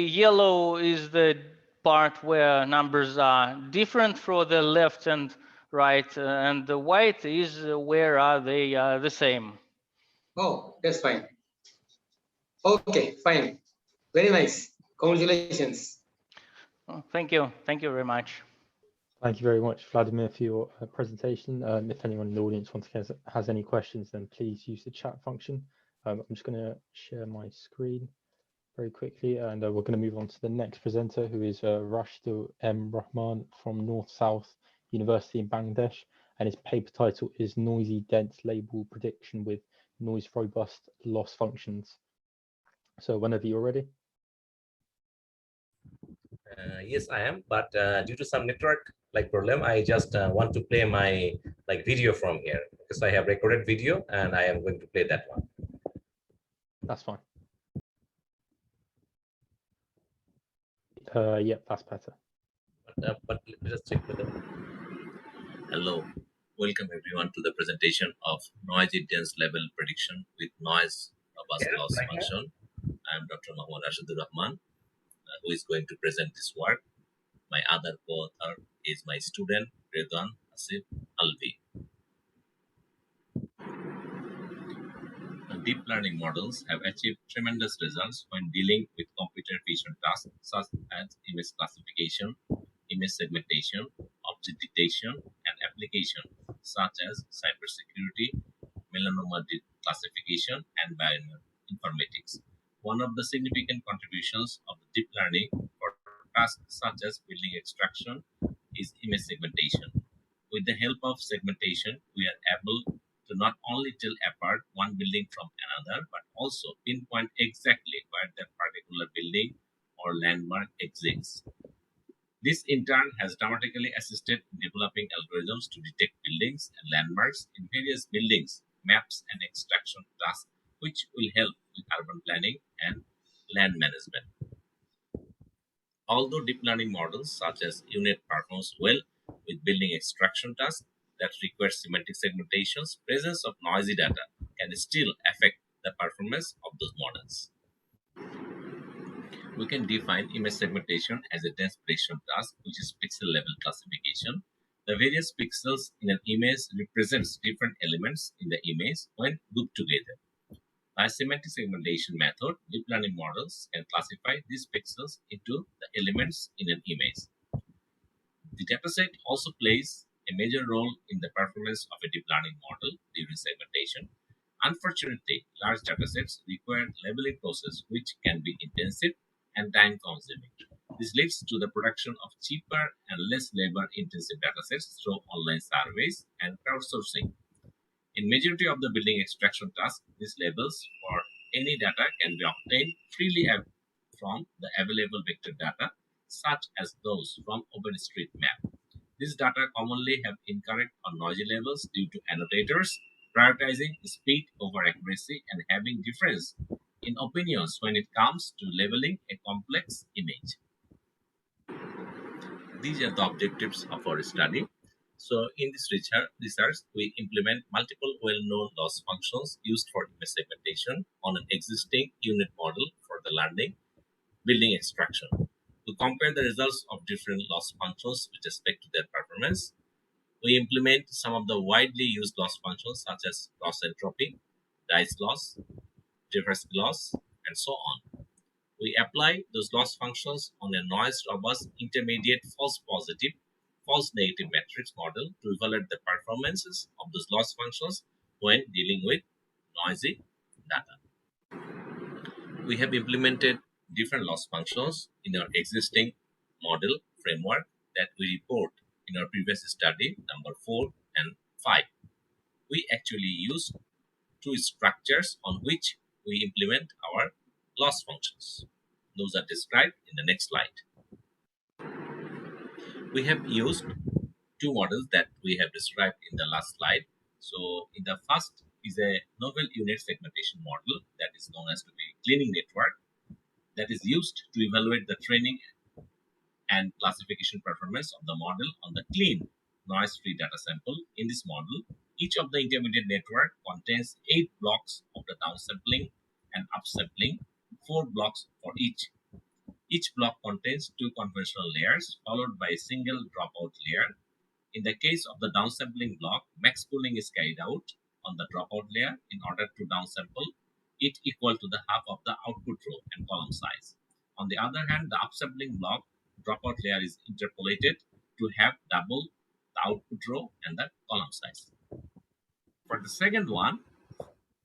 yellow is the part where numbers are different for the left and right, and the white is where are they the same. Oh, that's fine. Okay, fine. Very nice. Congratulations. Thank you. Thank you very much. Thank you very much, Vladimir, for your presentation. If anyone in the audience has any questions, then please use the chat function. I'm just going to share my screen very quickly, and we're going to move on to the next presenter, who is Rashidul M. Rahman from North South University in Bangladesh, and his paper title is Noisy Dense Label Prediction with Noise Robust Loss Functions. So whenever you're ready. Yes, I am, but due to some network problem, I just want to play my video from here because I have recorded video and I am going to play that one. That's fine. Yeah, that's better. But let us check whether. Hello, welcome everyone to the presentation of noisy dense level prediction with noise robust loss function. I am Dr. Mohammad Rashidul Rahman, who is going to present this work. My other co-author is my student, Redwan Asif Alvi. Deep learning models have achieved tremendous results when dealing with computer vision tasks such as image classification, image segmentation, object detection, and application such as cybersecurity, melanoma classification, and bioinformatics. One of the significant contributions of the deep learning for tasks such as building extraction is image segmentation. With the help of segmentation, we are able to not only tell apart one building from another, but also pinpoint exactly where that particular building or landmark exists. This in turn has dramatically assisted in developing algorithms to detect buildings and landmarks in various buildings, maps, and extraction tasks, which will help with urban planning and land management. Although deep learning models such as UNet performs well with building extraction tasks that require semantic segmentations, presence of noisy data can still affect the performance of those models. We can define image segmentation as a dense prediction task, which is pixel level classification. The various pixels in an image represents different elements in the image when grouped together. By semantic segmentation method, deep learning models can classify these pixels into the elements in an image. The dataset also plays a major role in the performance of a deep learning model during segmentation. Unfortunately, large datasets require labeling process which can be intensive and time consuming. This leads to the production of cheaper and less labor intensive datasets through online surveys and crowdsourcing. In majority of the building extraction tasks, these labels for any data can be obtained freely from the available vector data, such as those from OpenStreetMap. These data commonly have incorrect or noisy labels due to annotators prioritizing speed over accuracy and having difference in opinions when it comes to labeling a complex image. These are the objectives of our study. So in this research, we implement multiple well-known loss functions used for image segmentation on an existing UNet model for the learning building extraction. To compare the results of different loss functions with respect to their performance, we implement some of the widely used loss functions such as loss entropy, dice loss, traverse loss, and so on. We apply those loss functions on a noise robust intermediate false positive, false negative matrix model to evaluate the performances of those loss functions when dealing with noisy data. We have implemented different loss functions in our existing model framework that we report in our previous study, number 4 and 5. We actually use two structures on which we implement our loss functions. Those are described in the next slide. We have used two models that we have described in the last slide. So in the first is a novel unit segmentation model that is known as to be cleaning network that is used to evaluate the training and classification performance of the model on the clean noise-free data sample. In this model, each of the intermediate network contains 8 blocks of the downsampling and upsampling, 4 blocks for each. Each block contains 2 conventional layers followed by a single dropout layer. In the case of the downsampling block, max pooling is carried out on the dropout layer in order to downsample it equal to the half of the output row and column size. On the other hand, the upsampling block dropout layer is interpolated to have double the output row and the column size. For the second one,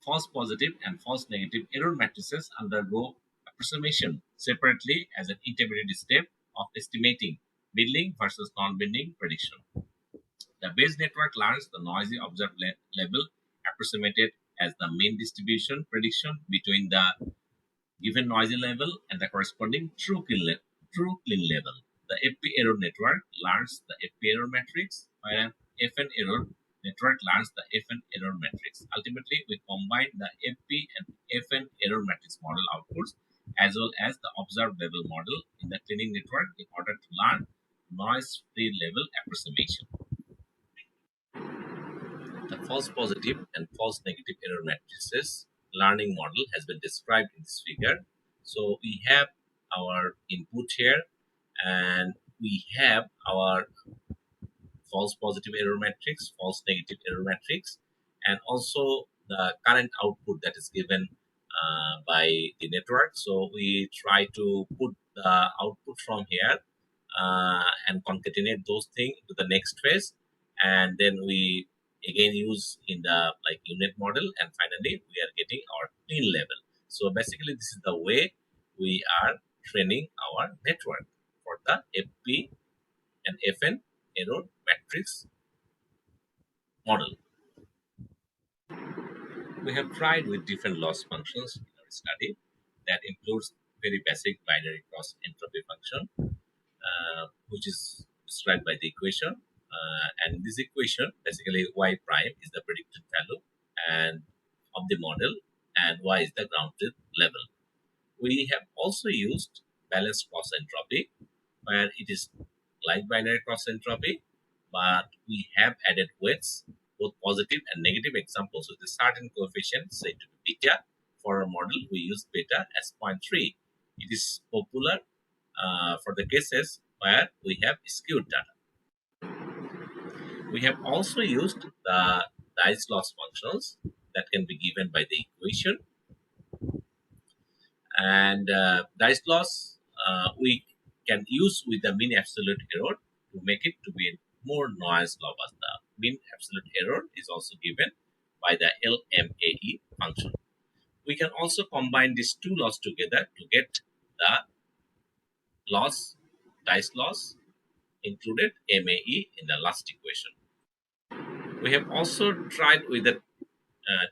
false positive and false negative error matrices undergo approximation separately as an intermediate step of estimating bending versus non-bending prediction. The base network learns the noisy observed level approximated as the mean distribution prediction between the given noisy level and the corresponding true clean level. The FP error network learns the FP error matrix, while an FN error network learns the FN error matrix. Ultimately, we combine the FP and FN error matrix model outputs as well as the observed level model in the cleaning network in order to learn noise-free level approximation. The false positive and false negative error matrices learning model has been described in this figure. So we have our input here and we have our false positive error matrix, false negative error matrix, and also the current output that is given by the network. So we try to put the output from here and concatenate those things to the next phase, and then we again use in the like unit model, and finally we are getting our clean level. So basically this is the way we are training our network for the FP and FN error matrix model. We have tried with different loss functions in our study that includes very basic binary cross entropy function, which is described by the equation. And this equation, basically y prime is the predicted value and of the model, and y is the ground truth level. We have also used balanced cross entropy, where it is like binary cross entropy, but we have added weights, both positive and negative examples with a certain coefficient, say to be beta. For our model, we use beta as 0.3. It is popular for the cases where we have skewed data. We have also used the dice loss functions that can be given by the equation. And dice loss we can use with the mean absolute error to make it to be more noise robust. The mean absolute error is also given by the LMAE function. We can also combine these two loss together to get the loss, dice loss, included MAE in the last equation. We have also tried with the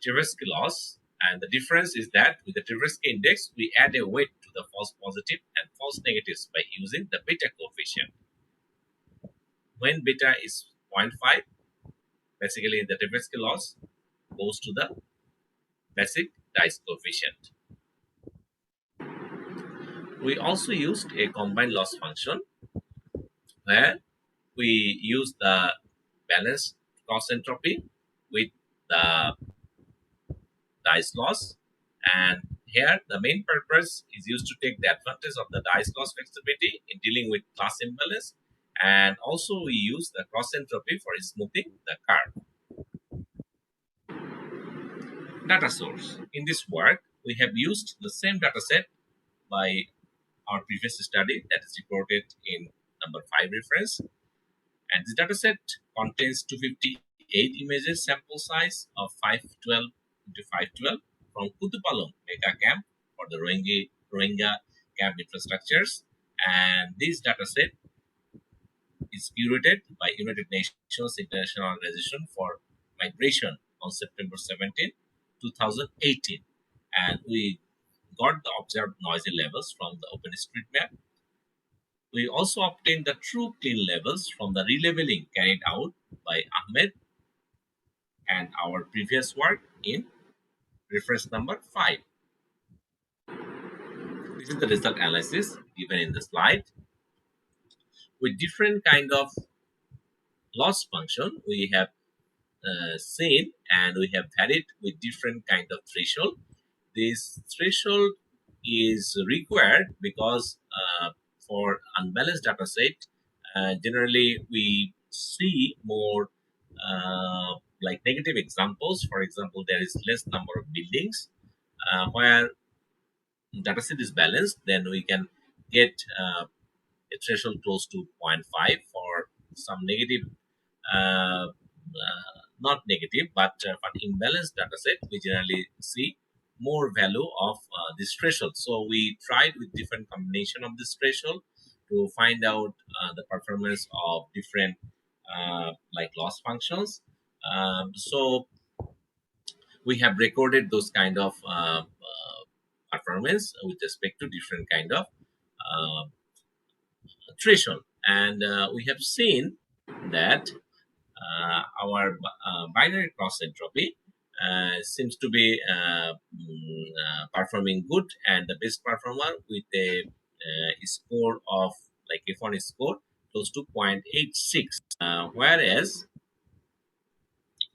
Tversky loss, and the difference is that with the Tversky index, we add a weight to the false positive and false negatives by using the beta coefficient. When beta is 0.5, basically the Tversky loss goes to the basic dice coefficient. We also used a combined loss function where we use the balanced cross entropy with the dice loss, and here the main purpose is used to take the advantage of the dice loss flexibility in dealing with class imbalance, and also we use the cross entropy for smoothing the curve. Data source. In this work, we have used the same data set by our previous study that is reported in number 5 reference, and this data set contains 258 images sample size of 512 into 512 from Kutupalong mega camp for the Rohingya camp infrastructures, and this data set is curated by United Nations International Organization for Migration on September 17, 2018, and we got the observed noisy levels from the OpenStreetMap. We also obtained the true clean levels from the releveling carried out by Ahmed and our previous work in reference number 5. This is the result analysis given in the slide. With different kind of loss function, we have seen and we have varied with different kind of threshold. This threshold is required because for unbalanced data set, generally we see more like negative examples. For example, there is less number of buildings where data set is balanced, then we can get a threshold close to 0.5. For some negative, not negative, but for imbalanced data set, we generally see more value of this threshold. So we tried with different combination of this threshold to find out the performance of different like loss functions. So we have recorded those kind of performance with respect to different kind of threshold, and we have seen that our binary cross entropy seems to be performing good, and the best performer with a score of like F1 score close to 0.86, whereas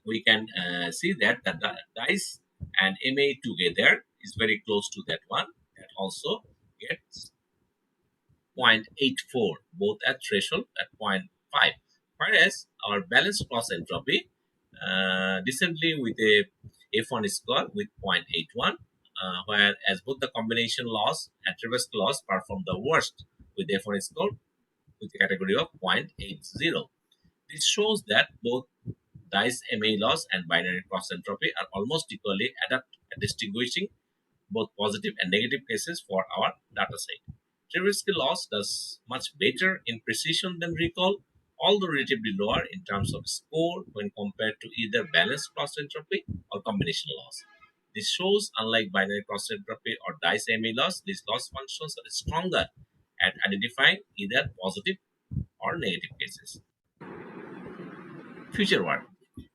we can see that the dice and MA together is very close to that one, that also gets 0.84, both at threshold at 0.5, whereas our balanced cross entropy decently with a F1 score with 0.81, whereas both the combination loss and Tversky loss perform the worst with F1 score with a category of 0.80. This shows that both dice MA loss and binary cross entropy are almost equally adept at distinguishing both positive and negative cases for our dataset. Trivial loss does much better in precision than recall, although relatively lower in terms of score when compared to either balanced cross entropy or combination loss. This shows, unlike binary cross entropy or dice MA loss, these loss functions are stronger at identifying either positive or negative cases. Future work.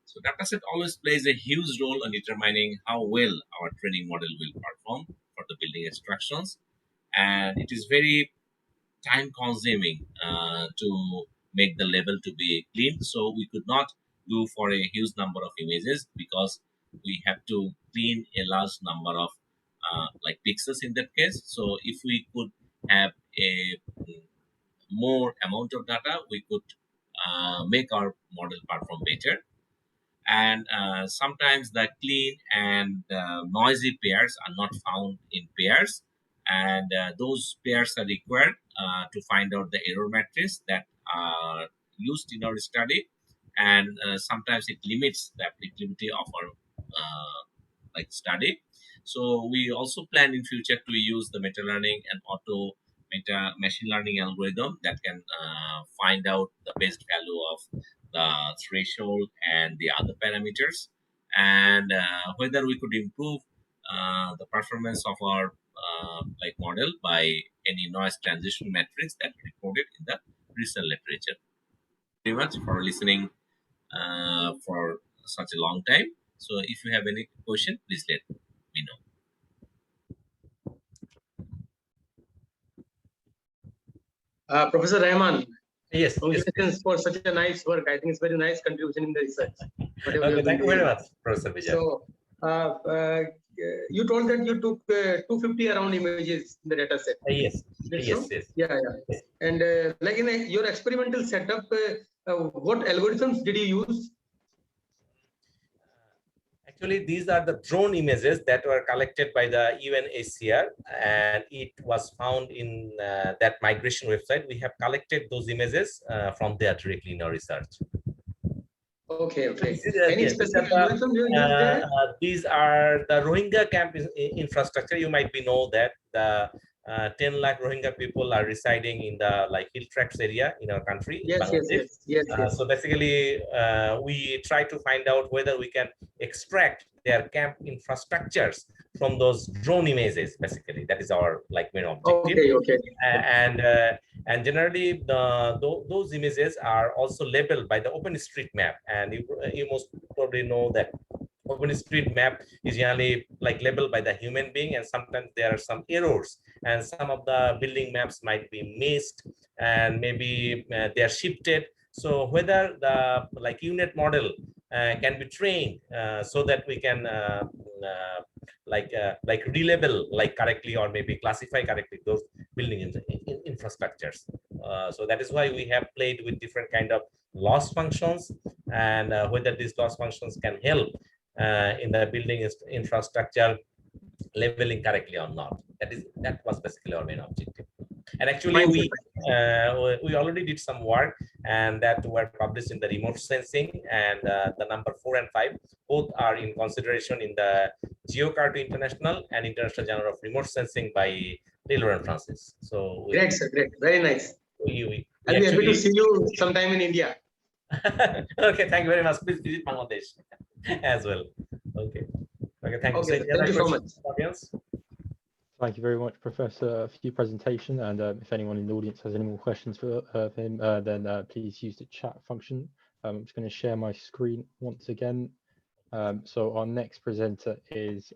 So dataset always plays a huge role in determining how well our training model will perform for the building instructions, and it is very time consuming to make the level to be clean. So we could not go for a huge number of images because we have to clean a large number of like pixels in that case. So if we could have a more amount of data, we could make our model perform better. And sometimes the clean and noisy pairs are not found in pairs, and those pairs are required to find out the error matrix that are used in our study, and sometimes it limits the applicability of our like study. So we also plan in future to use the meta learning and machine learning algorithm that can find out the best value of the threshold and the other parameters, and whether we could improve the performance of our like model by any noise transition metrics that reported in the recent literature. Very much for listening for such a long time. So if you have any question, please let me know. Professor Rahman, Yes. congratulations for such a nice work. I think it's very nice contribution in the research. Okay, thank you very much, Professor Vijay. So, you told that you took 250 around images in the data set. Yes. So? Yeah. Yes. And like in your experimental setup, what algorithms did you use? Actually, these are the drone images that were collected by the UNHCR, and it was found in that migration website. We have collected those images from there directly in our research. Okay. Any specific algorithm you use there? These are the Rohingya camp infrastructure. You might know that the 10 lakh Rohingya people are residing in the like hill tracts area in our country. Yes. So basically, we try to find out whether we can extract their camp infrastructures from those drone images. Basically, that is our like main objective. Okay. And generally, those images are also labeled by the OpenStreetMap, and you most probably know that OpenStreetMap is generally like labeled by the human being, and sometimes there are some errors, and some of the building maps might be missed, and maybe they are shifted. So whether the like unit model can be trained so that we can like relabel like correctly, or maybe classify correctly those building infrastructures. So that is why we have played with different kind of loss functions, and whether these loss functions can help in the building infrastructure labeling correctly or not. That was basically our main objective. And actually, we already did some work, and that were published in the remote sensing, and the number 4 and 5 both are in consideration in the GeoCart International and International Journal of Remote Sensing by Taylor and Francis. So great, sir, great, very nice. I'll be happy to see you sometime in India. Okay, thank you very much. Please visit Bangladesh as well. Okay, thank you. So thank you so much. Audience? Thank you very much, Professor, for your presentation. And if anyone in the audience has any more questions for him, then please use the chat function. I'm just going to share my screen once again. So our next presenter is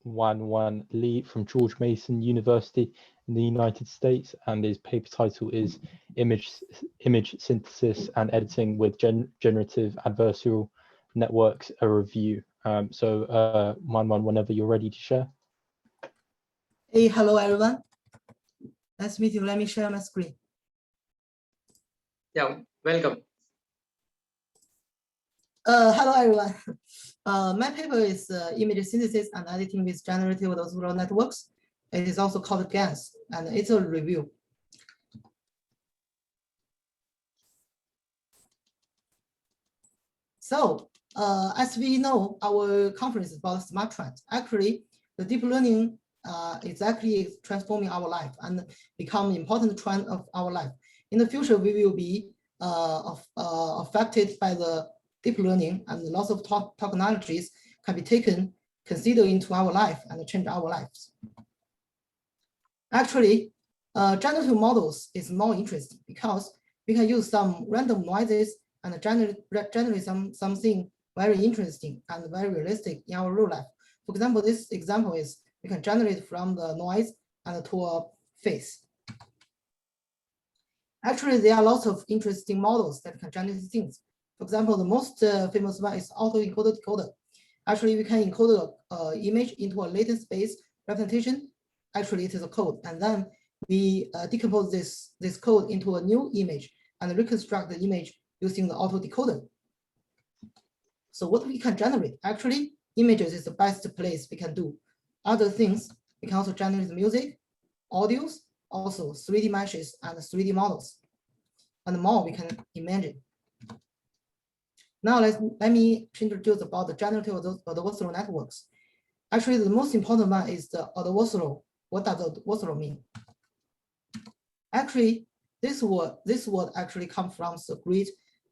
Wan Lee from George Mason University in the United States, and his paper title is Image Synthesis and Editing with Generative Adversarial Networks, a Review. So Wan, whenever you're ready to share. Hey, hello everyone. Nice to meet you. Let me share my screen. Yeah, welcome. Hello everyone. My paper is Image Synthesis and Editing with Generative Adversarial Networks. It is also called GANS, and it's a review. So as we know, our conference is about smart trends. Actually, the deep learning is actually transforming our life and become an important trend of our life. In the future, we will be affected by the deep learning, and lots of technologies can be considered into our life and change our lives. Actually, generative models is more interesting because we can use some random noises and generate something very interesting and very realistic in our real life. For example, this example is we can generate from the noise and to a face. Actually, there are lots of interesting models that can generate things. For example, the most famous one is autoencoder decoder. Actually, we can encode an image into a latent-based representation. Actually, it is a code, and then we decompose this code into a new image and reconstruct the image using the autodecoder. So what we can generate? Actually, images is the best place we can do. Other things, we can also generate music, audios, also 3D meshes and 3D models, and more we can imagine. Now let me introduce about the generative adversarial networks. Actually, the most important one is the adversarial. What does adversarial mean? Actually, this word actually comes from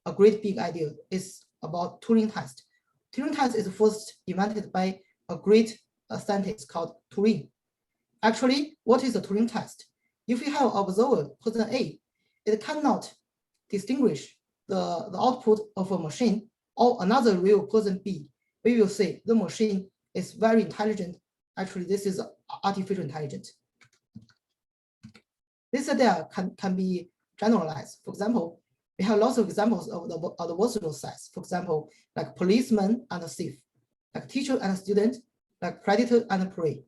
a great big idea. It's about Turing test. Turing test is first invented by a great scientist called Turing. Actually, what is a Turing test? If you have an observer, person A, it cannot distinguish the output of a machine or another real person B. We will say the machine is very intelligent. Actually, this is artificial intelligence. This idea can be generalized. For example, we have lots of examples of the adversarial size. For example, like policeman and a thief, like teacher and a student, like predator and prey.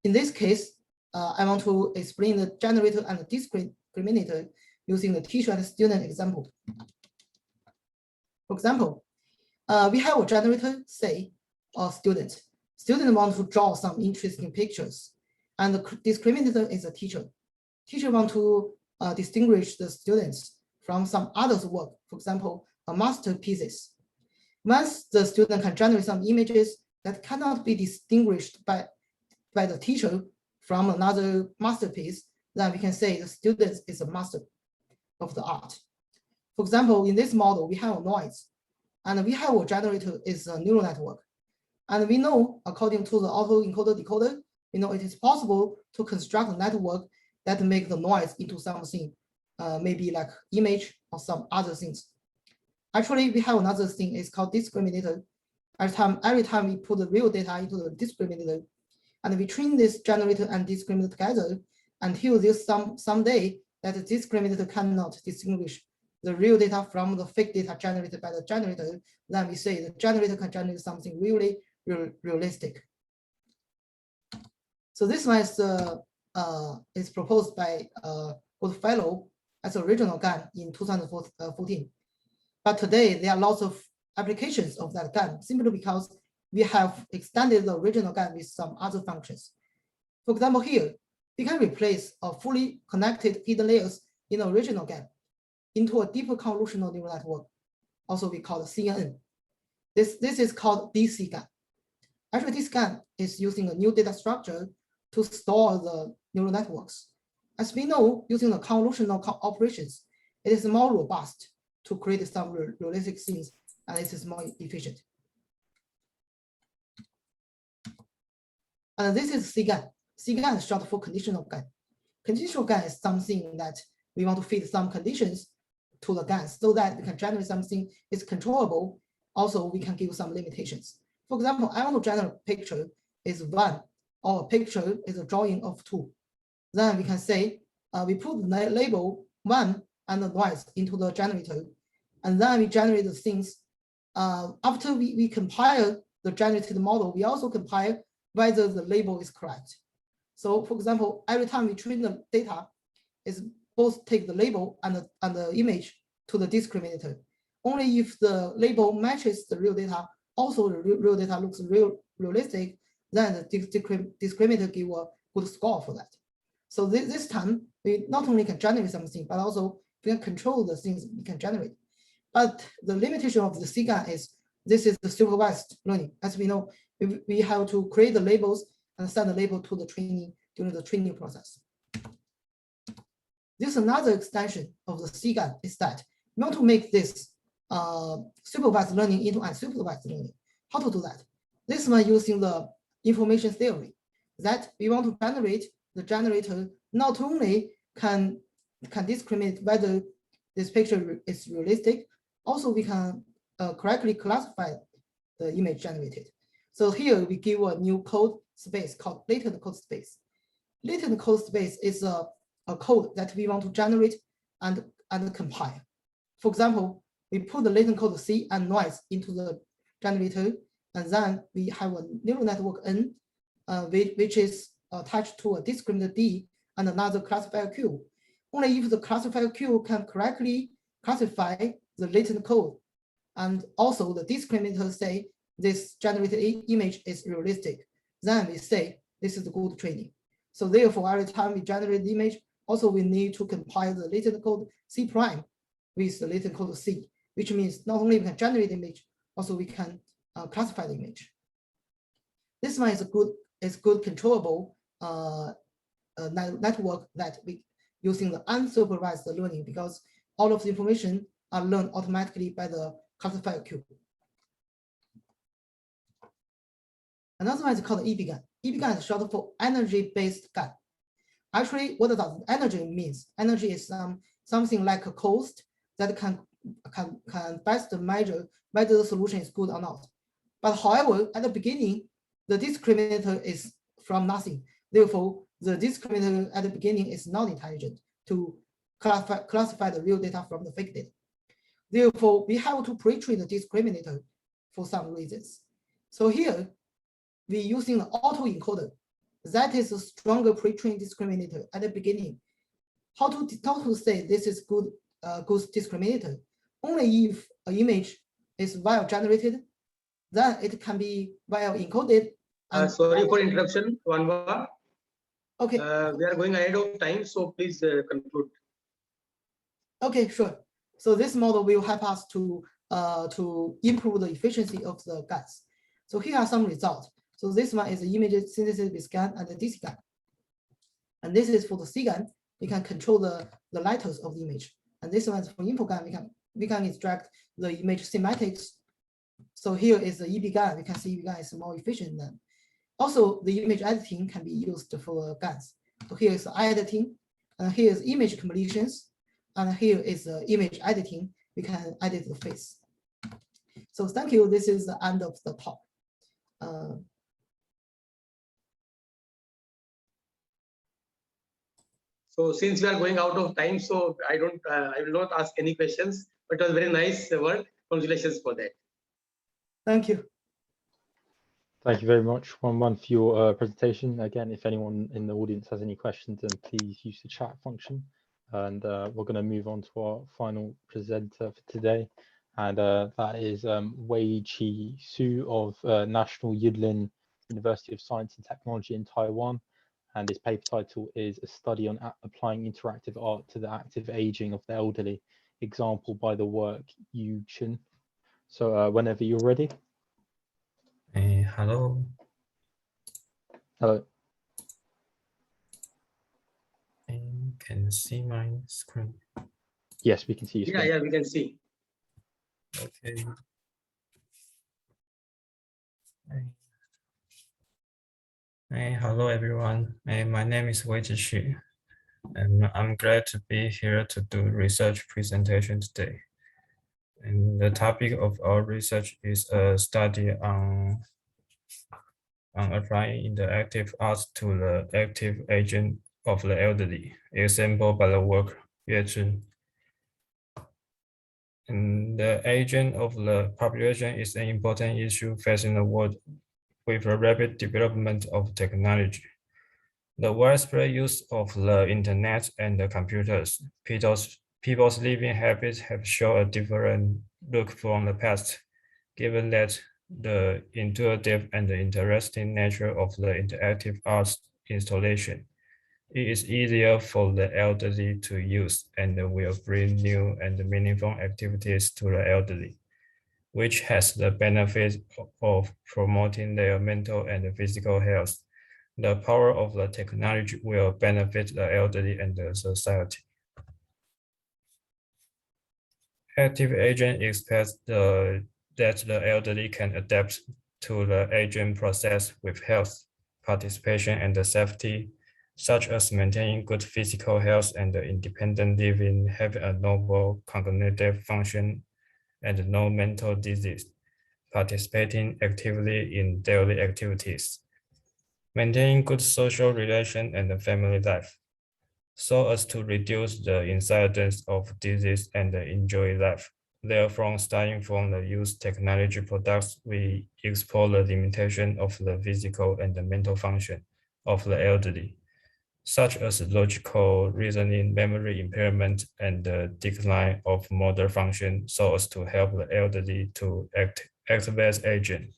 In this case, I want to explain the generator and the discriminator using the teacher and student example. For example, we have a generator, say, a student. Student want to draw some interesting pictures, and the discriminator is a teacher. Teacher want to distinguish the students from some others' work, for example, a masterpieces. Once the student can generate some images that cannot be distinguished by the teacher from another masterpiece, then we can say the student is a master of the art. For example, in this model, we have a noise, and we have a generator is a neural network. And we know, according to the autoencoder decoder, we know it is possible to construct a network that make the noise into something, maybe like image or some other things. Actually, we have another thing, it's called discriminator. Every time we put the real data into the discriminator, and we train this generator and discriminator together until there's someday that the discriminator cannot distinguish the real data from the fake data generated by the generator, then we say the generator can generate something really realistic. So this one is proposed by Goodfellow as original GAN in 2014. But today there are lots of applications of that GAN simply because we have extended the original GAN with some other functions. For example, here, we can replace a fully connected hidden layers in the original GAN into a deeper convolutional neural network, also we call it CNN. This is called DC GAN. Actually, this GAN is using a new data structure to store the neural networks. As we know, using the convolutional operations, it is more robust to create some realistic things, and it is more efficient. And this is CGAN. CGAN is short for conditional GAN. Conditional GAN is something that we want to fit some conditions to the GAN so that we can generate something is controllable. Also, we can give some limitations. For example, I want to generate a picture is 1, or a picture is a drawing of 2. Then we can say we put the label 1 and the noise into the generator, and then we generate the things. After we compile the generated model, we also compile whether the label is correct. So for example, every time we train the data, is both take the label and the image to the discriminator. Only if the label matches the real data, also the real data looks realistic, then the discriminator give a good score for that. So this time, we not only can generate something, but also we can control the things we can generate. But the limitation of the CGAN is this is the supervised learning. As we know, we have to create the labels and send the label to the training during the training process. This another extension of the CGAN is that we want to make this supervised learning into unsupervised learning. How to do that? This one using the information theory, that we want to generate the generator not only can discriminate whether this picture is realistic, also we can correctly classify the image generated. So here we give a new code space called latent code space. Latent code space is a code that we want to generate and compile. For example, we put the latent code C and noise into the generator, and then we have a neural network N, which is attached to a discriminator D and another classifier Q. Only if the classifier Q can correctly classify the latent code, and also the discriminator say this generated image is realistic, then we say this is good training. So therefore, every time we generate the image, also we need to compile the latent code C prime with the latent code C, which means not only we can generate the image, also we can classify the image. This one is a good controllable network that we using the unsupervised learning, because all of the information are learned automatically by the classifier Q. Another one is called EBGAN. EBGAN is short for energy-based GAN. Actually, what does energy means? Energy is something like a cost that can best measure whether the solution is good or not. But however, at the beginning, the discriminator is from nothing. Therefore, the discriminator at the beginning is not intelligent to classify the real data from the fake data. Therefore, we have to pre-train the discriminator for some reasons. So here, we're using the autoencoder. That is a stronger pre-trained discriminator at the beginning. How to say this is good discriminator? Only if an image is well generated, then it can be well encoded. Sorry for interruption, Wanwa. Okay. We are going ahead of time, so please conclude. Okay, sure. So this model will help us to improve the efficiency of the GANs. So here are some results. So this one is the image synthesis with GAN and the DCGAN. And this is for the CGAN. We can control the lighters of the image. And this one is for InfoGAN. We can extract the image semantics. So here is the EBGAN. We can see EBGAN is more efficient than. Also, the image editing can be used for GANs. So here is the editing, and here is image completions, and here is the image editing. We can edit the face. So thank you. This is the end of the talk. So since we are going out of time, so I will not ask any questions, but it was very nice work. Congratulations for that. Thank you. Thank you very much, Juan, for your presentation. Again, if anyone in the audience has any questions, then please use the chat function. And we're going to move on to our final presenter for today. And that is Wei-Chi Su of National Yidlin University of Science and Technology in Taiwan. And his paper title is A Study on Applying Interactive Art to the Active Aging of the Elderly, example by the work Yu Chen. So whenever you're ready. Hello. Hello. Can you see my screen? Yes, we can see you. Yeah, we can see. Okay. Hello everyone. My name is Wei-Chi Xu, and I'm glad to be here to do research presentation today. And the topic of our research is a study on applying interactive arts to the active aging of the elderly, exampled by the work Yu Chen. And the aging of the population is an important issue facing the world with the rapid development of technology. The widespread use of the internet and the computers, people's living habits have shown a different look from the past, given that the intuitive and the interesting nature of the interactive arts installation. It is easier for the elderly to use and will bring new and meaningful activities to the elderly, which has the benefit of promoting their mental and physical health. The power of the technology will benefit the elderly and the society. Active agent expects that the elderly can adapt to the aging process with health, participation, and safety, such as maintaining good physical health and independent living, having a normal cognitive function, and no mental disease, participating actively in daily activities, maintaining good social relation and family life, so as to reduce the incidence of disease and enjoy life. Therefore, starting from the use technology products, we explore the limitation of the physical and the mental function of the elderly, such as logical reasoning, memory impairment, and the decline of motor function, so as to help the elderly to activate aging.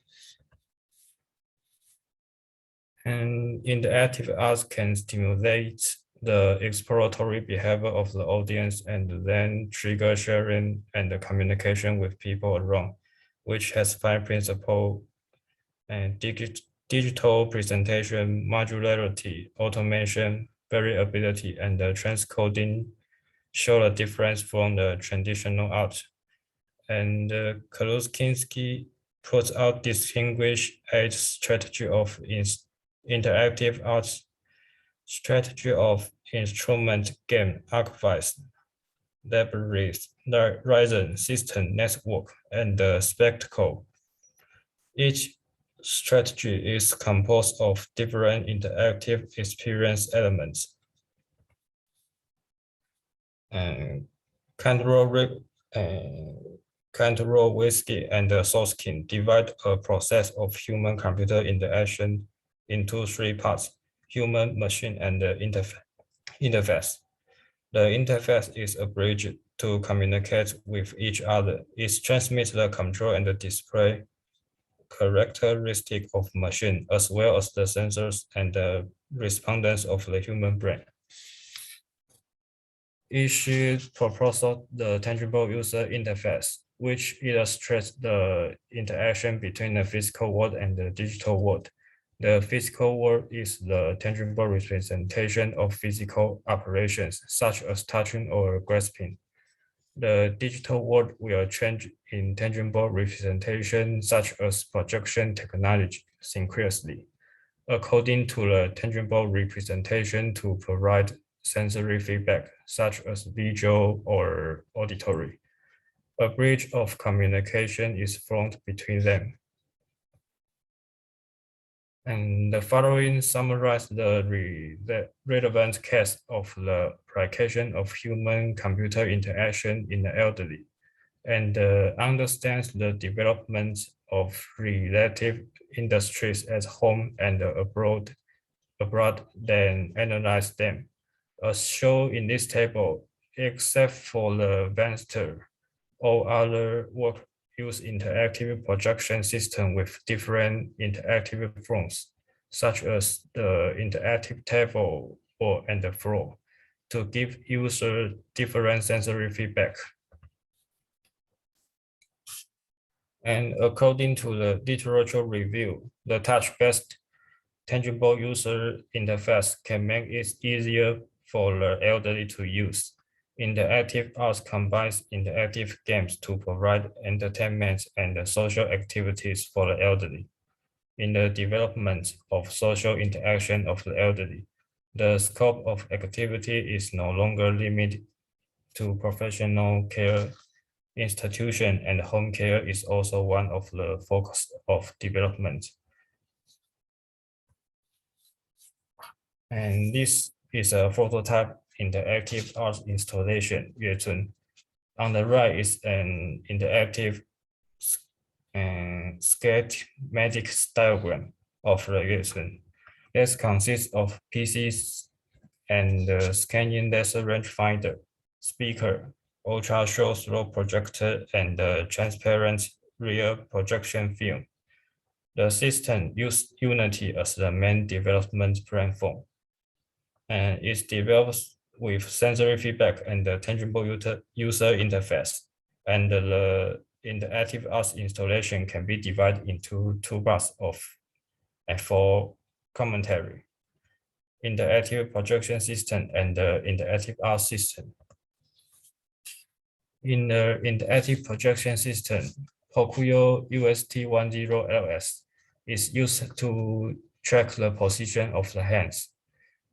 And interactive arts can stimulate the exploratory behavior of the audience and then trigger sharing and the communication with people around, which has 5 principles and digital presentation, modularity, automation, variability, and transcoding show the difference from the traditional art. And Kaluskinsky puts out distinguished a strategy of interactive arts, strategy of instrument game archives, libraries, Ryzen system network, and the spectacle. Each strategy is composed of different interactive experience elements. And Kantarowiski and Soskin divide a process of human-computer interaction into 3 parts: human, machine, and the interface. The interface is a bridge to communicate with each other. It transmits the control and the display characteristic of machine, as well as the sensors and the respondents of the human brain. It should propose the tangible user interface, which illustrates the interaction between the physical world and the digital world. The physical world is the tangible representation of physical operations, such as touching or grasping. The digital world will change in tangible representation, such as projection technology, synchronously, according to the tangible representation to provide sensory feedback, such as visual or auditory. A bridge of communication is formed between them. And the following summarize the relevant case of the application of human-computer interaction in the elderly, and understands the development of relative industries at home and abroad, then analyze them. As shown in this table, except for the Venster, all other work use interactive projection system with different interactive forms, such as the interactive table and the floor, to give user different sensory feedback. And according to the literature review, the touch-based tangible user interface can make it easier for the elderly to use. Interactive arts combines interactive games to provide entertainment and social activities for the elderly. In the development of social interaction of the elderly, the scope of activity is no longer limited to professional care institution, and home care is also one of the focus of development. And this is a prototype interactive art installation, Yuezun. On the right is an interactive schematic diagram of the Yuezun. This consists of PCs and the scanning laser rangefinder, speaker, ultra short throw projector, and the transparent rear projection film. The system used Unity as the main development platform. and it's developed with sensory feedback and the tangible user interface. And the interactive arts installation can be divided into two parts of for commentary: interactive projection system and the interactive art system. In the interactive projection system, Pokuyo UST10LS is used to track the position of the hands.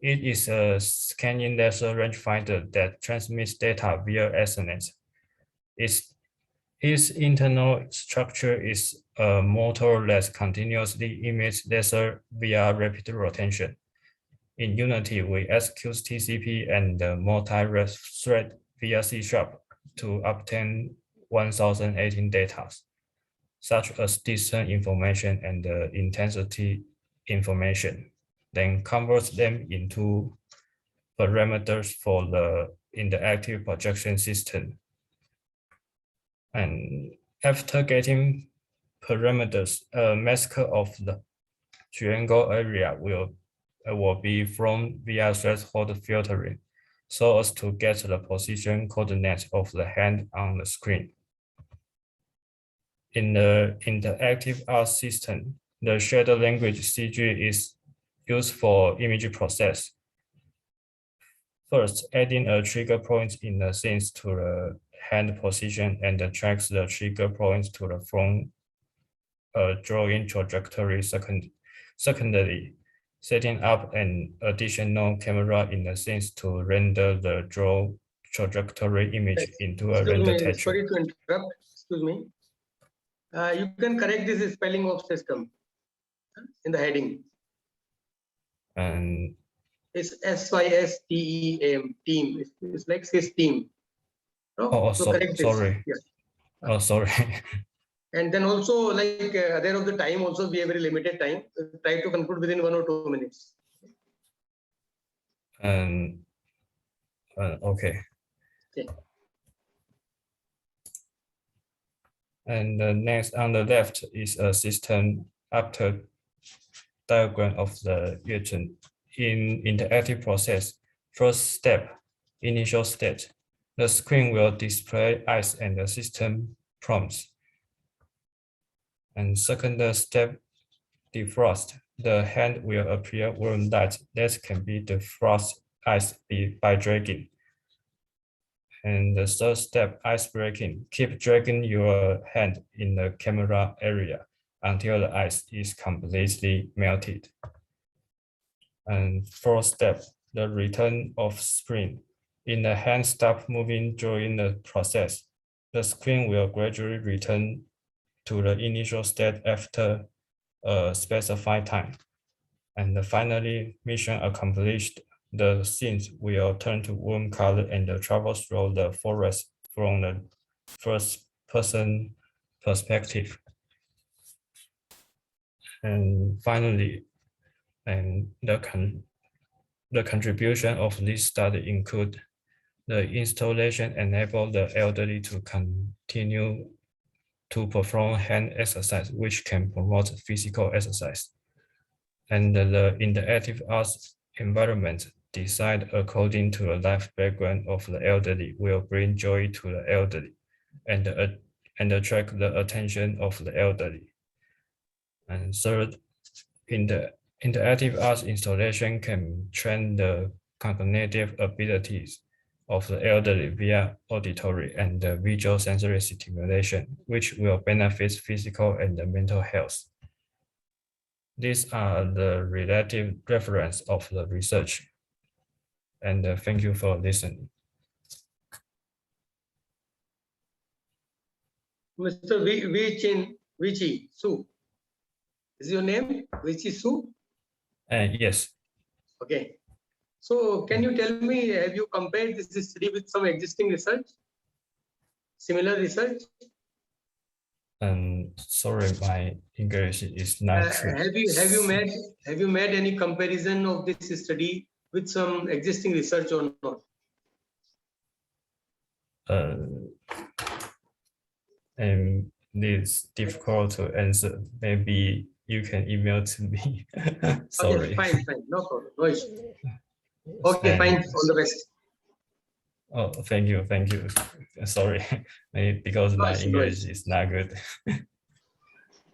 It is a scanning laser rangefinder that transmits data via Ethernet. Its internal structure is a motor that continuously emits laser via rapid rotation. In Unity, we execute TCP and multi-thread via C# to obtain 1018 data, such as distance information and intensity information, then converts them into parameters for the interactive projection system. And after getting parameters, a mask of the triangle area will be from via threshold filtering, so as to get the position coordinates of the hand on the screen. In the interactive art system, the shared language CG is used for image process. First, adding a trigger point in the scenes to the hand position and tracks the trigger point to the front drawing trajectory. Secondly, setting up an additional camera in the scenes to render the draw trajectory image into a render texture. Sorry to interrupt. Excuse me. You can correct this spelling of system in the heading. And it's SYSTEAM, team. It's like system. No? Oh, so correct sorry. This. Yeah. Oh, sorry. And then also, like there of the time, also we have very limited time. Try to conclude within 1 or 2 minutes. Okay. Okay. And next on the left is a system after diagram of the Yuezhen. In interactive process, first step, initial state, the screen will display eyes and the system prompts. And second step, defrost, the hand will appear warm light that can be defrost ice by dragging. And the third step, ice breaking, keep dragging your hand in the camera area until the ice is completely melted. And fourth step, the return of spring. In the hand stop moving during the process, the screen will gradually return to the initial state after a specified time. And finally, mission accomplished, the scenes will turn to warm color and travel through the forest from the first person perspective. And finally, the contribution of this study include the installation enable the elderly to continue to perform hand exercise, which can promote physical exercise. And the interactive arts environment designed according to the life background of the elderly will bring joy to the elderly and attract the attention of the elderly. And third, in the interactive arts installation can train the cognitive abilities of the elderly via auditory and visual sensory stimulation, which will benefit physical and mental health. These are the relative reference of the research. And thank you for listening. Mr. Vichi Su. Is your name Vichi Su? Yes. Okay. So can you tell me, have you compared this study with some existing research? Similar research? Sorry, my English is not good. Have you made any comparison of this study with some existing research or not? And it's difficult to answer. Maybe you can email to me. Sorry. Okay, fine, no problem, no issue. Okay, fine. Thank- All the best. Oh, thank you. Sorry, because my Nice, English nice. is not good.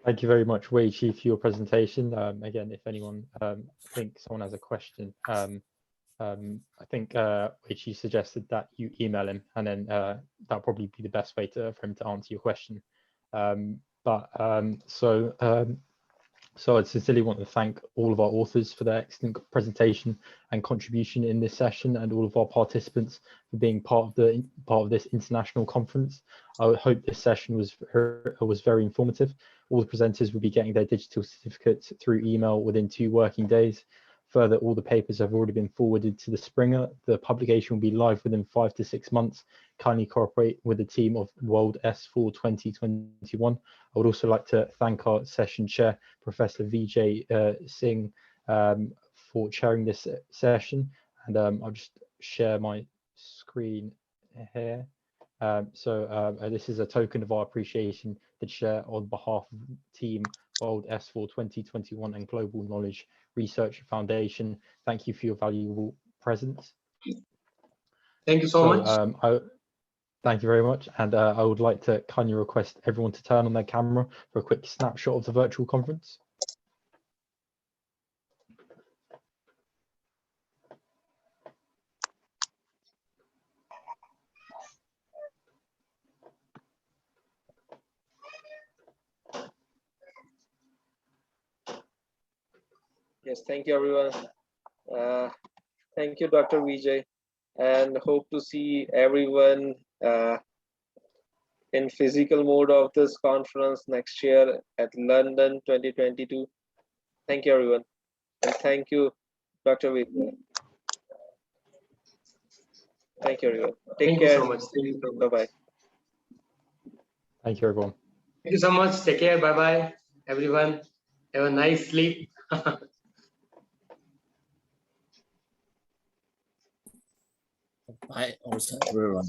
Thank you very much, Wei Chi, for your presentation. Again, if anyone, I think someone has a question. I think Wei Chi suggested that you email him, and then that'll probably be the best way for him to answer your question. So I sincerely want to thank all of our authors for their excellent presentation and contribution in this session, and all of our participants for being part of this international conference. I hope this session was very informative. All the presenters will be getting their digital certificates through email within 2 working days. Further, all the papers have already been forwarded to the Springer. The publication will be live within 5 to 6 months. Kindly cooperate with the team of WS4 2021. I would also like to thank our session chair, Professor Vijay Singh, for chairing this session. And I'll just share my screen here. This is a token of our appreciation to share on behalf of team World S4 2021 and Global Knowledge Research Foundation. Thank you for your valuable presence. Thank you so much. Thank you very much. And I would like to kindly request everyone to turn on their camera for a quick snapshot of the virtual conference. Yes, thank you, everyone. Thank you, Dr. Vijay, and hope to see everyone in physical mode of this conference next year at London 2022. Thank you, everyone. And thank you, Dr. Vijay. Thank you, everyone. Take care. Thank you so much. Thank you so much. Bye-bye. Thank you, everyone. Thank you so much. Take care. Bye-bye, everyone. Have a nice sleep. Bye also everyone.